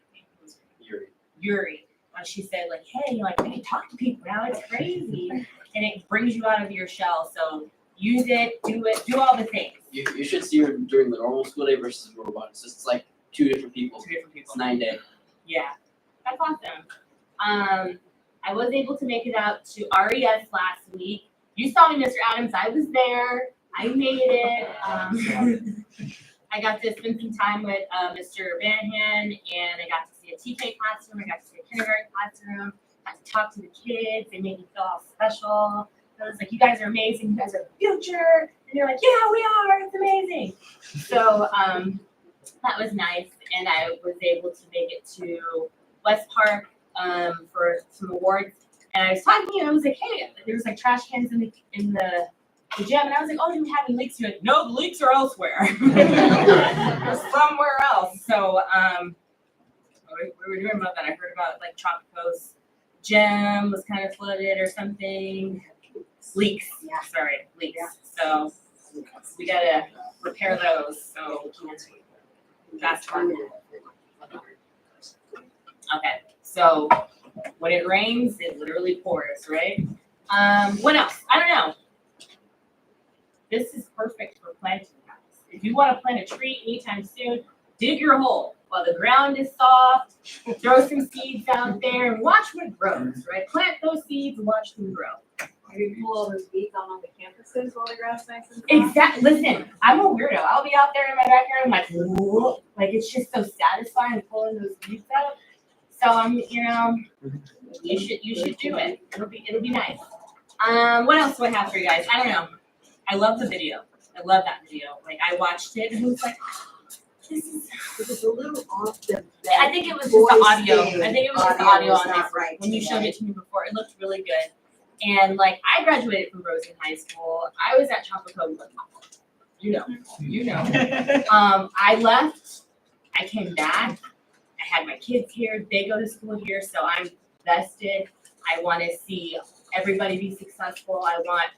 Speaker 1: Yuri. She said like, hey, like we can talk to people now. It's crazy, and it brings you out of your shell. So use it, do all the things.
Speaker 7: You should see her during the normal school day versus robotics. It's like 2 different people.
Speaker 1: 2 different people.
Speaker 7: It's 9 day.
Speaker 1: Yeah, that's awesome. I was able to make it out to RES last week. You saw me, Mr. Adams. I was there. I made it. I got to spend some time with Mr. Vanhan, and I got to see a TK classroom. I got to see a kindergarten classroom. I got to talk to the kids. They made me feel all special. I was like, you guys are amazing. You guys are the future. And they're like, yeah, we are. It's amazing. So that was nice. And I was able to make it to West Park for some awards. And I was talking to you, and I was like, hey, there was like trash cans in the gym. And I was like, oh, do we have any leaks? You're like, no, the leaks are elsewhere. They're somewhere else. So what were we doing about that? I heard about like Tropico's gym was kind of flooded or something. Leaks. Yeah, sorry, leaks. So we gotta repair those. So that's fun. Okay, so when it rains, it literally pours, right? What else? I don't know. This is perfect for planting guys. If you want to plant a tree anytime soon, dig your hole. while the ground is soft. Throw some seeds out there and watch what grows, right? Plant those seeds and watch them grow.
Speaker 2: Maybe pull all those weeds out on the campuses while the grass is nice and soft.
Speaker 1: Exactly. Listen, I'm a weirdo. I'll be out there in my backyard. I'm like, whoa. Like it's just so satisfying pulling those weeds out. So I'm, you should do it. It'll be nice. What else do I have for you guys? I don't know. I love the video. I love that video. Like I watched it and it was like,
Speaker 25: It was a little off the.
Speaker 1: I think it was just the audio.
Speaker 25: voice
Speaker 1: I think it was just the
Speaker 25: audio
Speaker 1: audio
Speaker 25: was
Speaker 1: on
Speaker 25: not
Speaker 1: this
Speaker 25: right
Speaker 1: when you showed
Speaker 25: today.
Speaker 1: it to me before. It looked really good. And like I graduated from Rosen High School. I was at Chappaqua. You know. I left. I came back. I had my kids here. They go to school here, so I'm vested. I want to see everybody be successful. I want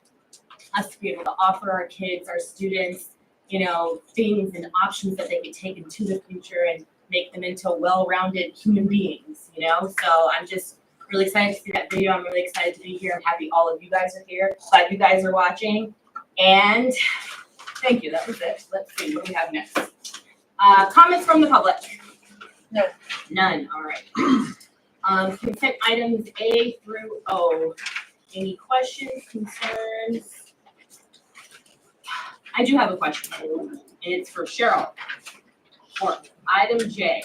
Speaker 1: us to be able to offer our kids, our students, things and options that they could take into the future and make them into well-rounded human beings, So I'm just really excited to see that video. I'm really excited to be here. I'm happy all of you guys are here. Glad you guys are watching. And thank you. That was it. Let's see what we have next. Comments from the public?
Speaker 17: No.
Speaker 1: None. All right. Consent items A through O. Any questions, concerns? I do have a question, and it's for Cheryl. For item J,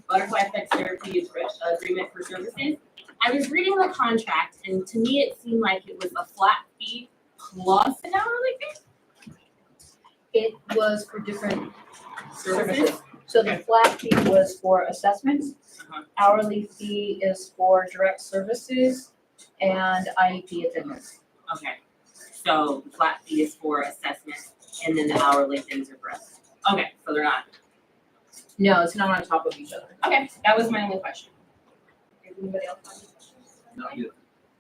Speaker 1: butterfly effects therapy agreement for services. I was reading the contract, and to me, it seemed like it was a flat fee plus an hourly fee.
Speaker 17: It was for different
Speaker 1: Services?
Speaker 17: services. So the flat fee was for assessments. Hourly fee is for direct services and IEP attendance.
Speaker 1: Okay, so the flat fee is for assessment, and then the hourly things are for us. Okay, so they're not.
Speaker 17: No, it's not on top of each other.
Speaker 1: Okay, that was my only question. Anybody else have any questions?
Speaker 3: Not yet.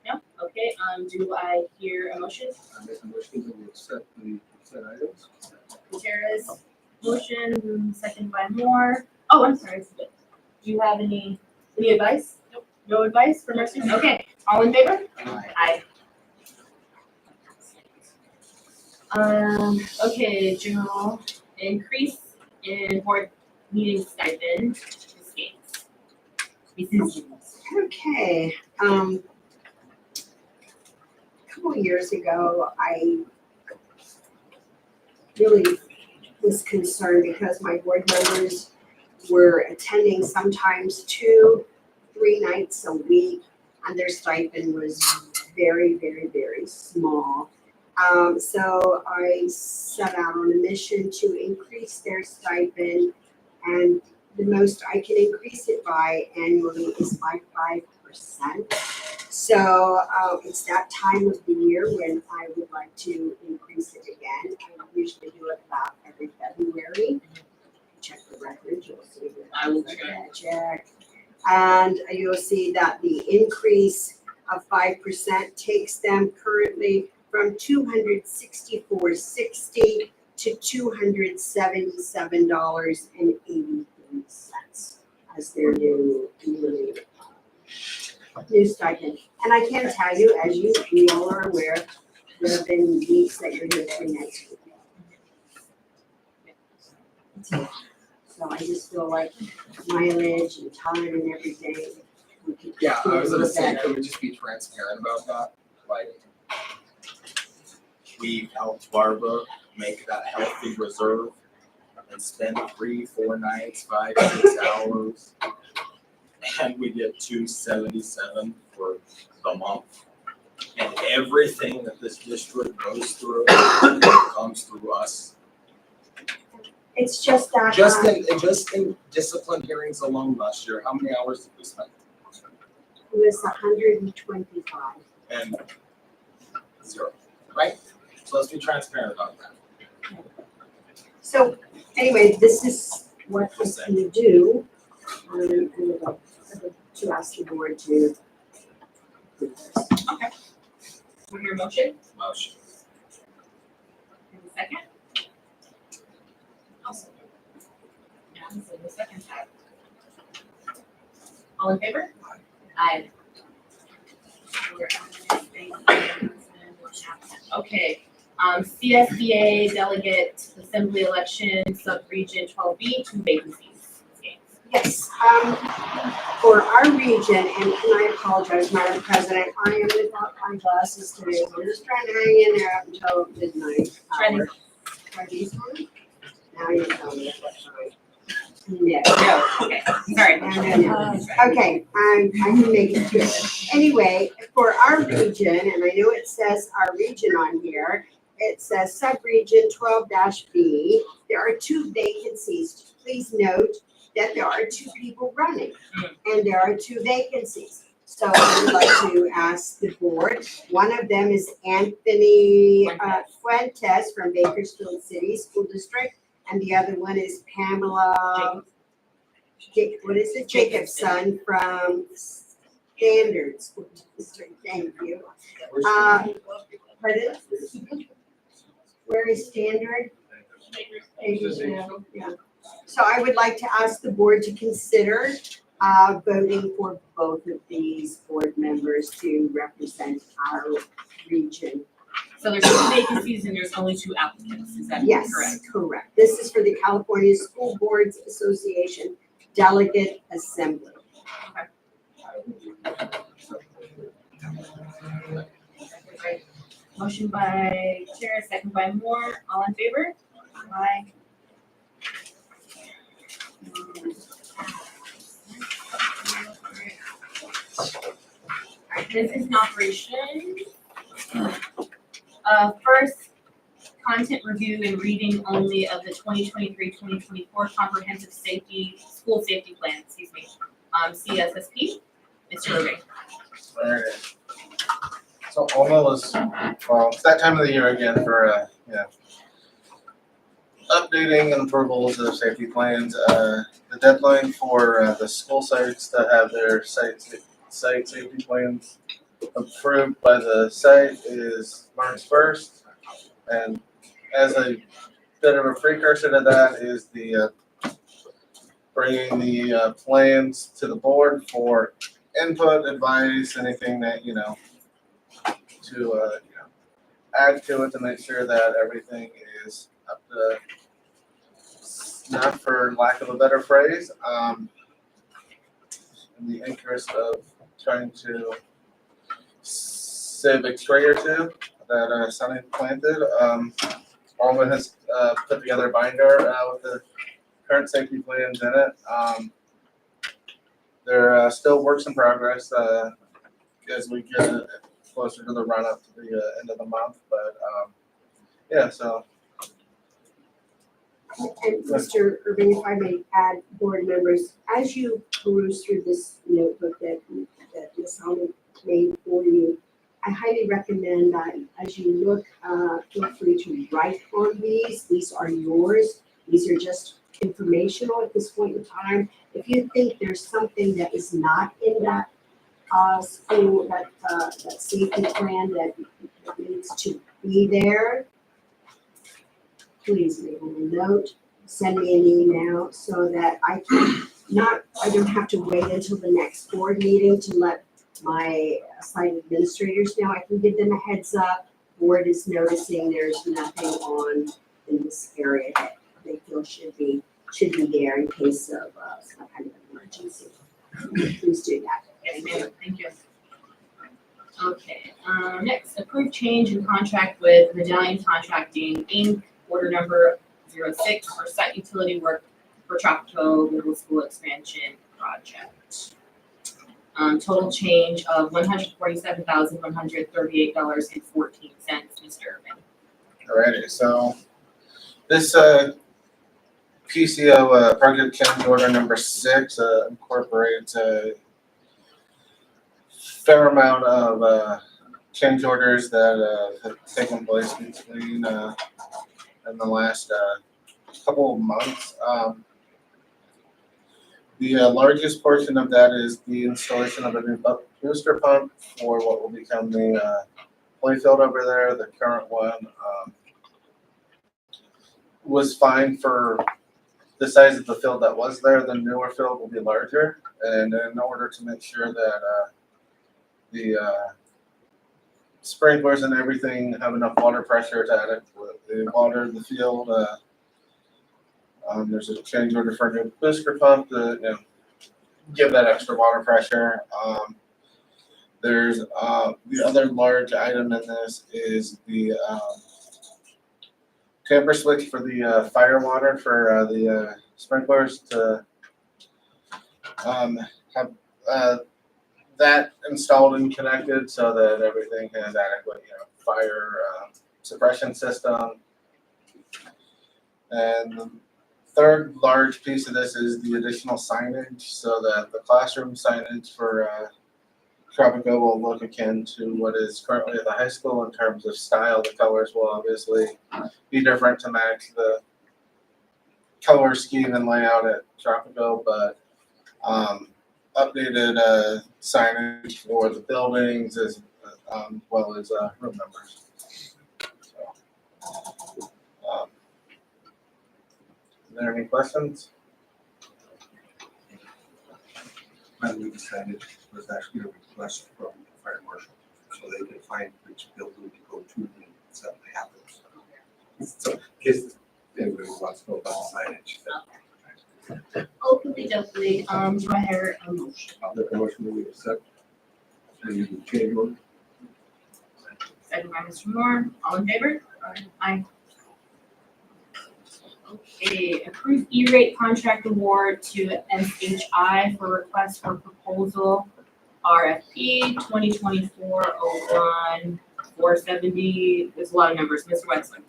Speaker 1: No? Okay, do I hear a motion?
Speaker 3: I make a motion that we accept the consent items.
Speaker 1: Gutierrez, motion, second by Moore. Oh, I'm sorry. Do you have any advice? Nope. No advice from our students? Okay, all in favor? Aye. Okay, general, increase in board meeting stipend, Ms. Gates.
Speaker 25: Okay, a couple years ago, I really was concerned because my board members were attending sometimes 2-3 nights a week, and their stipend was very, very, very small. So I set out on a mission to increase their stipend, and the most I can increase it by annually is by 5%. So it's that time of the year when I would like to increase it again. I usually do it about every February. Check the records, you'll see that
Speaker 1: I will
Speaker 25: check. And you'll see that the increase of 5% takes them currently from $264.60 to $277.83 as their new stipend. And I can tell you, as you all are aware, there have been weeks that you're here 3 nights a week. So I just feel like mileage and time and everything. we could
Speaker 5: Yeah,
Speaker 25: do
Speaker 5: I was
Speaker 25: a
Speaker 5: gonna
Speaker 25: little
Speaker 5: say,
Speaker 25: better.
Speaker 5: could we just be transparent about that? Like, we helped Barbara make that healthy reserve and spend 3-4 nights, 5-6 hours. And we get $277 for the month. And everything that this district goes through comes through us.
Speaker 25: It's just that.
Speaker 5: Just in discipline hearings alone last year, how many hours did we spend?
Speaker 25: It was 125.
Speaker 5: And 0, right? So let's be transparent about that.
Speaker 25: So anyway, this is what I'm gonna do. And to ask the board to do this.
Speaker 1: Okay. Do your motion?
Speaker 5: Motion.
Speaker 1: In a second? Also. Yeah, so the second time. All in favor? Aye. Okay, CSBA delegate assembly election, sub-region 12B, 2 vacancies.
Speaker 25: Yes, for our region, and I apologize, Madam President, I am without my glasses today, so I'm just trying to hang in there up until midnight. Try these on? Now you tell me what time. No.
Speaker 1: Okay, sorry.
Speaker 25: No. Okay, I can make it to it. Anyway, for our region, and I know it says our region on here, it says sub-region 12-B, there are 2 vacancies. Please note that there are 2 people running, and there are 2 vacancies. So I would like to ask the board, one of them is Anthony Fuentes from Bakersfield City School District, and the other one is Pamela, Jacobson from Standard School District. Thank you. Pardon? Where is Standard? Yeah. So I would like to ask the board to consider voting for both of these board members to represent our region.
Speaker 1: So there's 2 vacancies and there's only 2 applicants, is that correct?
Speaker 25: Yes, correct. This is for the California School Boards Association Delegate Assembly.
Speaker 1: Okay. Motion by Chair, second by Moore, all in favor? Aye. Alright, business and operations. First, content review and reading only of the 2023-2024 comprehensive school safety plan, CSSP. Mr. Irving.
Speaker 15: Alright. So almost, well, it's that time of the year again for, updating and approvals of safety plans. The deadline for the school sites to have their site safety plans approved by the site is March 1st. And as a bit of a precursor to that is the bringing the plans to the board for input, advice, anything that, to add to it to make sure that everything is up to, not for lack of a better phrase, in the interest of trying to save a tree or 2 that Sunny planted. Alma has put together a binder with the current safety plans in it. They're still works in progress as we get closer to the run up to the end of the month, but so.
Speaker 25: And Mr. Irving, if I may add, board members, as you peruse through this notebook that Ms. Allen made for you, I highly recommend that as you look, feel free to write on these. These are yours. These are just informational at this point in time. If you think there's something that is not in that school, that safety plan that needs to be there, please make a note, send me an email so that I don't have to wait until the next board meeting to let my site administrators know. I can give them a heads up. Board is noticing there's nothing on in this area that they feel should be there in case of some kind of emergency. Please do that.
Speaker 1: Yes, ma'am, thank you. Okay, next, approved change in contract with Medallion Contracting, Inc., order number 06 for site utility work for Choctaw Middle School expansion project. Total change of $147,138.14, Mr. Irving.
Speaker 15: Alrighty, so this PCO project change order number 6 incorporates a fair amount of change orders that have taken place between in the last couple of months. The largest portion of that is the installation of a new booster pump for what will become the play field over there. The current one was fine for the size of the field that was there. The newer field will be larger, and in order to make sure that the sprinklers and everything have enough water pressure to adequately water the field, There's a change order for a new booster pump to, give that extra water pressure. There's the other large item in this is the tamper switch for the fire water for the sprinklers to have that installed and connected so that everything has adequate, fire suppression system. And the third large piece of this is the additional signage so that the classroom signage for Tropico will look akin to what is currently at the high school in terms of style. The colors will obviously be different to match the color scheme and layout at Tropico, but updated signage for the buildings as well as room numbers. So, are there any questions?
Speaker 3: When we decided was actually a request from the fire marshal, so they could find which building to go to when something happens. So, in case anybody wants to know about the signage.
Speaker 1: Openly, definitely, do I hear a motion?
Speaker 3: I'll make a motion that we accept the change order.
Speaker 1: Second by Mr. Moore, all in favor? Aye. Okay, approve E-rate contract award to SHI for request for proposal RFP 2024-01 470. There's a lot of numbers. Mr. Wexler.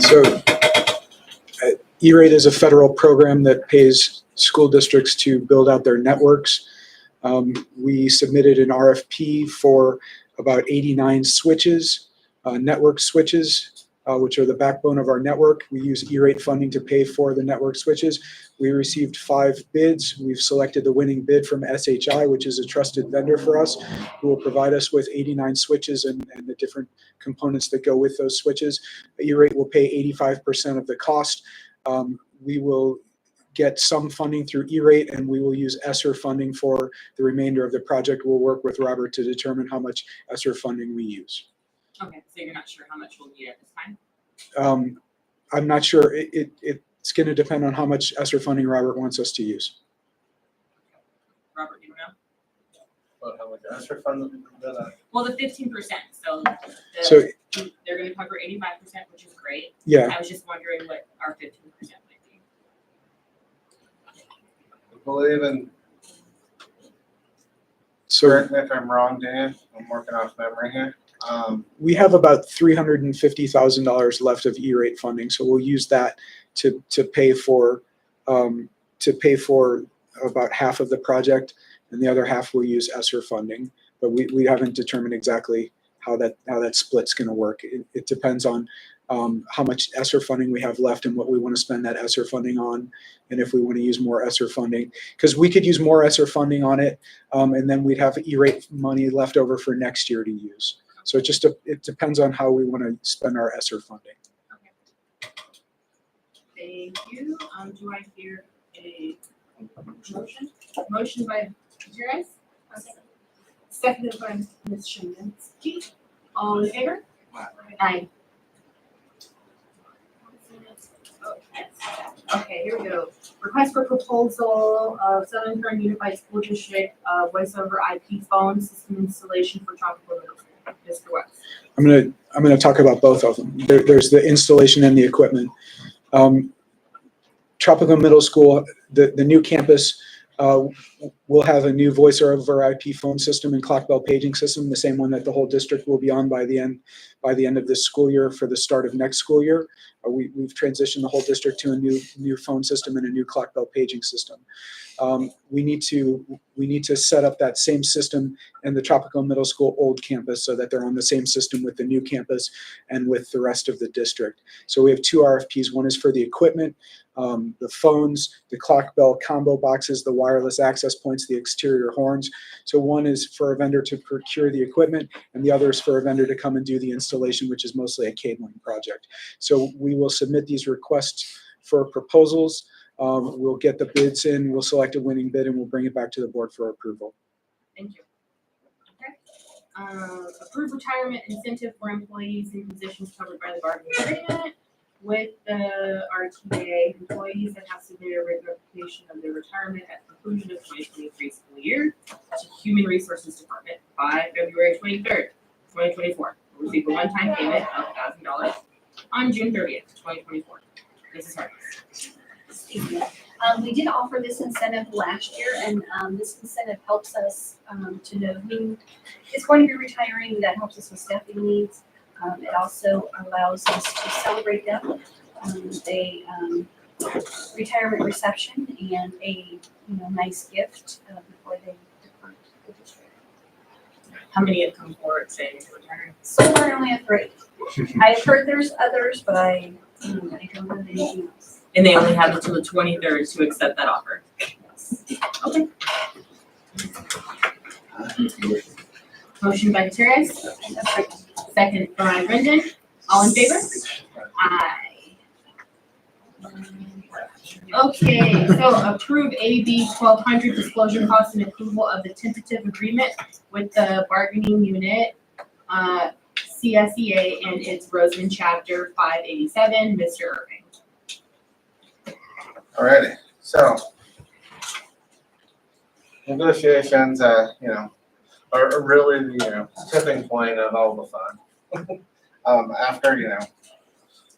Speaker 4: So E-rate is a federal program that pays school districts to build out their networks. We submitted an RFP for about 89 switches, network switches, which are the backbone of our network. We use E-rate funding to pay for the network switches. We received 5 bids. We've selected the winning bid from SHI, which is a trusted vendor for us, who will provide us with 89 switches and the different components that go with those switches. E-rate will pay 85% of the cost. We will get some funding through E-rate, and we will use ESSER funding for the remainder of the project. We'll work with Robert to determine how much ESSER funding we use.
Speaker 1: Okay, so you're not sure how much we'll need at this time?
Speaker 4: I'm not sure. It's going to depend on how much ESSER funding Robert wants us to use.
Speaker 1: Robert, you know?
Speaker 15: But how much extra funding?
Speaker 1: Well, the 15%,
Speaker 4: So
Speaker 1: they're gonna cover 85%, which is great.
Speaker 4: Yeah.
Speaker 1: I was just wondering what our 15% might be.
Speaker 15: I believe in,
Speaker 4: So
Speaker 15: correct me if I'm wrong, Dan, I'm working off memory here.
Speaker 4: we have about $350,000 left of E-rate funding, so we'll use that to pay for about half of the project, and the other half we'll use ESSER funding. But we haven't determined exactly how that split's going to work. It depends on how much ESSER funding we have left and what we want to spend that ESSER funding on, and if we want to use more ESSER funding, because we could use more ESSER funding on it, and then we'd have E-rate money left over for next year to use. So it depends on how we want to spend our ESSER funding.
Speaker 1: Thank you. Do I hear a motion? Motion by Gutierrez. Seconded by Ms. Shemansky. All in favor? Aye. Okay, here we go. Request for proposal of Southern Kern Unified School District voice over IP phone system installation for Tropical Middle School. Mr. West.
Speaker 4: I'm gonna talk about both of them. There's the installation and the equipment. Tropical Middle School, the new campus will have a new voice over IP phone system and clock bell paging system, the same one that the whole district will be on by the end of this school year for the start of next school year. We've transitioned the whole district to a new phone system and a new clock bell paging system. We need to set up that same system in the Tropical Middle School old campus so that they're on the same system with the new campus and with the rest of the district. So we have 2 RFPs. One is for the equipment, the phones, the clock bell combo boxes, the wireless access points, the exterior horns. So one is for a vendor to procure the equipment, and the other is for a vendor to come and do the installation, which is mostly a cabling project. So we will submit these requests for proposals. We'll get the bids in, we'll select a winning bid, and we'll bring it back to the board for approval.
Speaker 1: Thank you. Okay. Approve retirement incentive for employees in positions covered by the bargaining agreement. with the RTA, employees that have submitted a written notification of their retirement at the conclusion of 2023 school year to Human Resources Department by February 23rd, 2024, will receive a one-time payment of $1,000 on June 30th, 2024. Mrs. Harkness.
Speaker 8: Excuse me. We did offer this incentive last year, and this incentive helps us to know who is going to be retiring. That helps us with staffing needs. It also allows us to celebrate them. A retirement reception and a nice gift before they depart the district.
Speaker 1: How many have come forward saying to retire?
Speaker 8: So far, I only have 3. I've heard there's others, but I don't know anything else.
Speaker 1: And they only have until the 23rd to accept that offer. Okay. Motion by Gutierrez. Second by Brendan. All in favor? Aye. Okay, so approve AB 1200 disclosure costs and approval of the tentative agreement with the bargaining unit, CSEA and its Roseman chapter 587, Mr. Irving.
Speaker 15: Alrighty, so negotiations, are really the tipping point of all the fun. After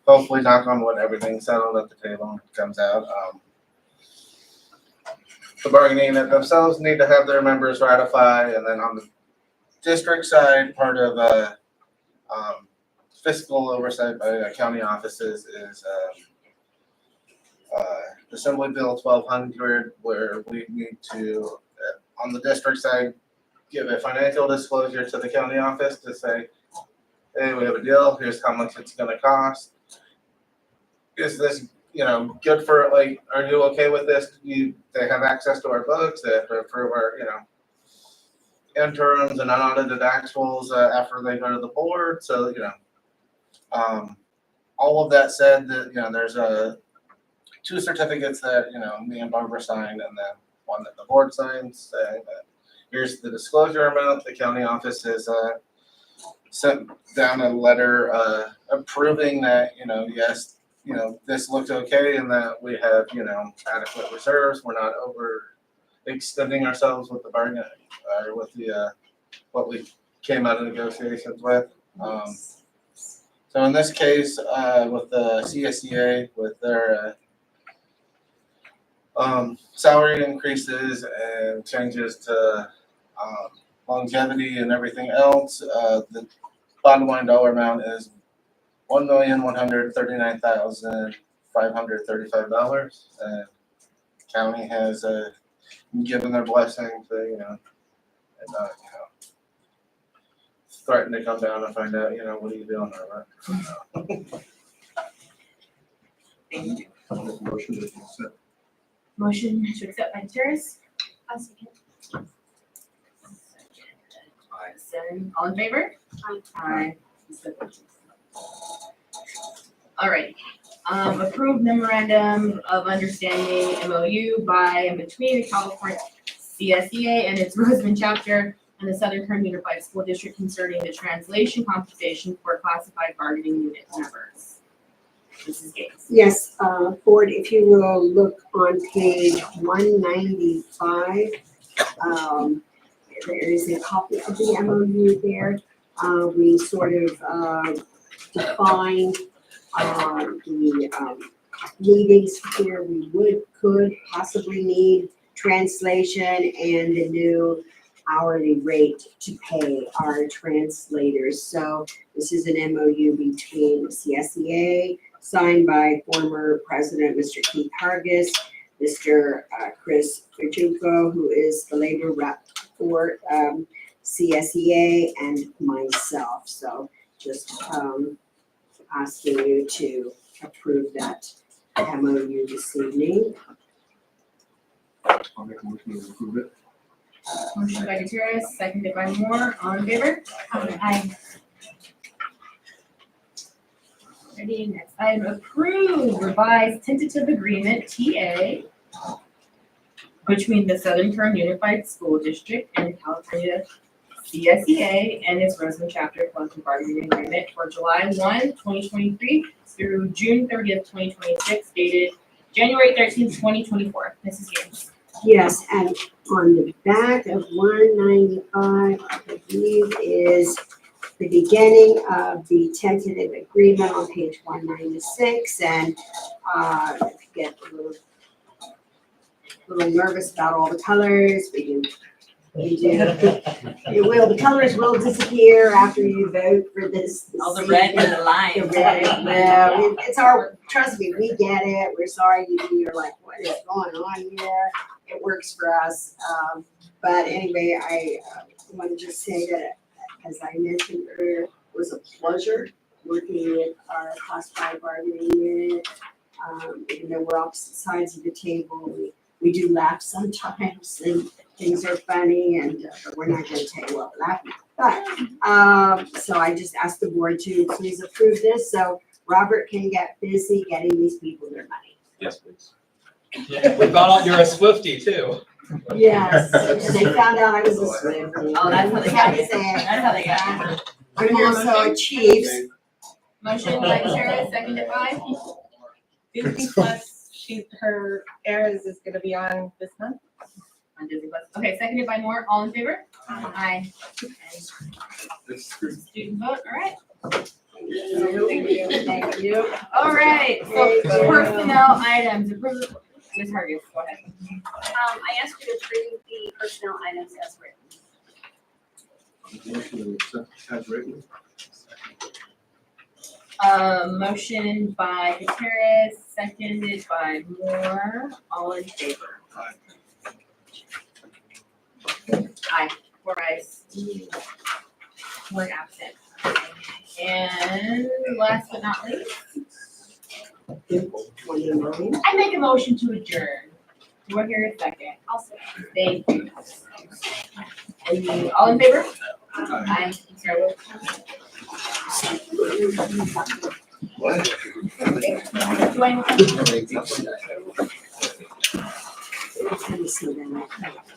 Speaker 15: hopefully knock on wood, everything's settled at the table and comes out. The bargaining unit themselves need to have their members ratify, and then on the district side, part of fiscal oversight by county offices is Assembly Bill 1200, where we need to, on the district side, give a financial disclosure to the county office to say, hey, we have a deal, here's how much it's gonna cost. Is this, good for, are you okay with this? They have access to our books, they have to approve our, interims and unaudited actuals after they go to the board, so, all of that said, that, there's two certificates that, me and Barbara signed, and then one that the board signs saying that here's the disclosure amount. The county office has sent down a letter approving that, yes, this looks okay and that we have, adequate reserves. We're not overextending ourselves with the bargain or with the what we came out of negotiations with. So in this case, with the CSEA, with their salary increases and changes to longevity and everything else, the bottom line dollar amount is $1,139,535, and county has given their blessing to and threatened to come down and find out what are you doing there, right?
Speaker 1: Thank you.
Speaker 3: Motion to accept.
Speaker 1: Motion to accept by Gutierrez.
Speaker 14: I'll second.
Speaker 1: All in favor? Aye. All right. Approved memorandum of understanding MOU by and between the California CSEA and its Roseman chapter and the Southern Kern Unified School District concerning the translation compensation for classified bargaining unit members. Mrs. Gates.
Speaker 25: Yes, Ford, if you will look on page 195, there is a copy of the MOU there. We sort of defined the meetings here we could possibly need translation and the new hourly rate to pay our translators. So this is an MOU between CSEA, signed by former President Mr. Keith Hargis, Mr. Chris Pachuco, who is the labor rep for CSEA, and myself. So just asking you to approve that MOU this evening.
Speaker 3: I'll make a motion to approve it.
Speaker 1: Motion by Gutierrez, seconded by Moore. All in favor? Aye. Ready, next item, approve revised tentative agreement, TA, between the Southern Kern Unified School District and California the SEA and its Roseman chapter collective bargaining agreement for July 1, 2023 through June 30th, 2026, dated January 13th, 2024. Mrs. Gaines.
Speaker 25: Yes, and on the back of 195, I believe, is the beginning of the tentative agreement on page 196, and if you get a little nervous about all the colors, we do. The colors will disappear after you vote for this.
Speaker 1: All the red and the lime.
Speaker 25: The red, well, it's our, trust me, we get it, we're sorry you're like, what is going on here? It works for us, but anyway, I want to just say that, as I mentioned earlier, it was a pleasure working with our class 5 bargaining unit. Even though we're opposite sides of the table, we do laugh sometimes and things are funny, and but we're not going to tell you what we're laughing at. But so I just asked the board to please approve this so Robert can get busy getting these people their money.
Speaker 9: Yes, please. Yeah, we found out you're a Swiftie too.
Speaker 25: Yes, and they found out I was a Swift.
Speaker 1: Oh, that's how they got it. That's how they got it.
Speaker 25: I'm also a Chiefs.
Speaker 1: Motion by Tara, seconded by
Speaker 6: Disney Plus, her heirs is gonna be on this month.
Speaker 1: on Disney Plus. Okay, seconded by Moore. All in favor? Aye. Student vote, all right.
Speaker 25: Thank you.
Speaker 1: All right, so personnel items, approval. Ms. Hargis, go ahead.
Speaker 8: I asked you to approve the personnel items as written.
Speaker 3: Motion to accept as written.
Speaker 1: Motion by Gutierrez, seconded by Moore. All in favor? Aye. 4 ayes. 1 absent. And last but not least, I make a motion to adjourn. Do I hear a second?
Speaker 14: I'll say.
Speaker 1: Thank you. And all in favor? Aye. Sarah.
Speaker 3: What?
Speaker 1: Dwayne.